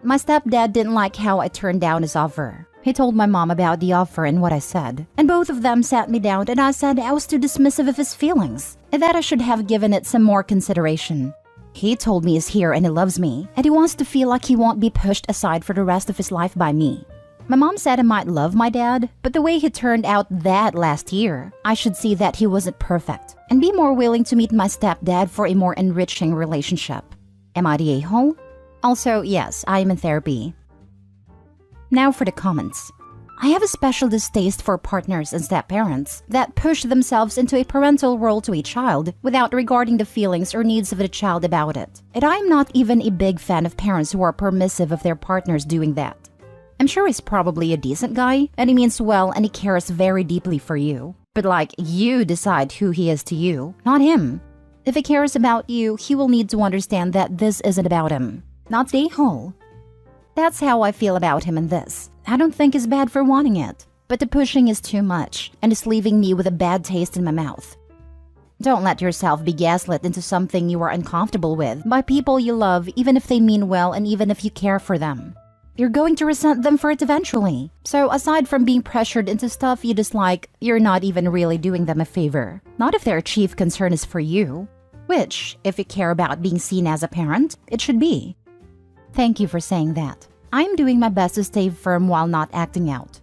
My stepdad didn't like how I turned down his offer. He told my mom about the offer and what I said, and both of them sat me down and I said I was too dismissive of his feelings, and that I should have given it some more consideration. He told me he's here and he loves me, and he wants to feel like he won't be pushed aside for the rest of his life by me. My mom said I might love my dad, but the way he turned out that last year, I should see that he wasn't perfect, and be more willing to meet my stepdad for a more enriching relationship. Am I the a-hole? Also, yes, I am in therapy. Now for the comments. I have a special distaste for partners and step-parents that push themselves into a parental role to a child without regarding the feelings or needs of the child about it. And I am not even a big fan of parents who are permissive of their partners doing that. I'm sure he's probably a decent guy, and he means well and he cares very deeply for you. But you decide who he is to you, not him. If he cares about you, he will need to understand that this isn't about him. Not the a-hole. That's how I feel about him in this. I don't think he's bad for wanting it, but the pushing is too much and is leaving me with a bad taste in my mouth. Don't let yourself be gaslit into something you are uncomfortable with by people you love, even if they mean well and even if you care for them. You're going to resent them for it eventually. So aside from being pressured into stuff you dislike, you're not even really doing them a favor. Not if their chief concern is for you. Which, if you care about being seen as a parent, it should be. Thank you for saying that. I'm doing my best to stay firm while not acting out.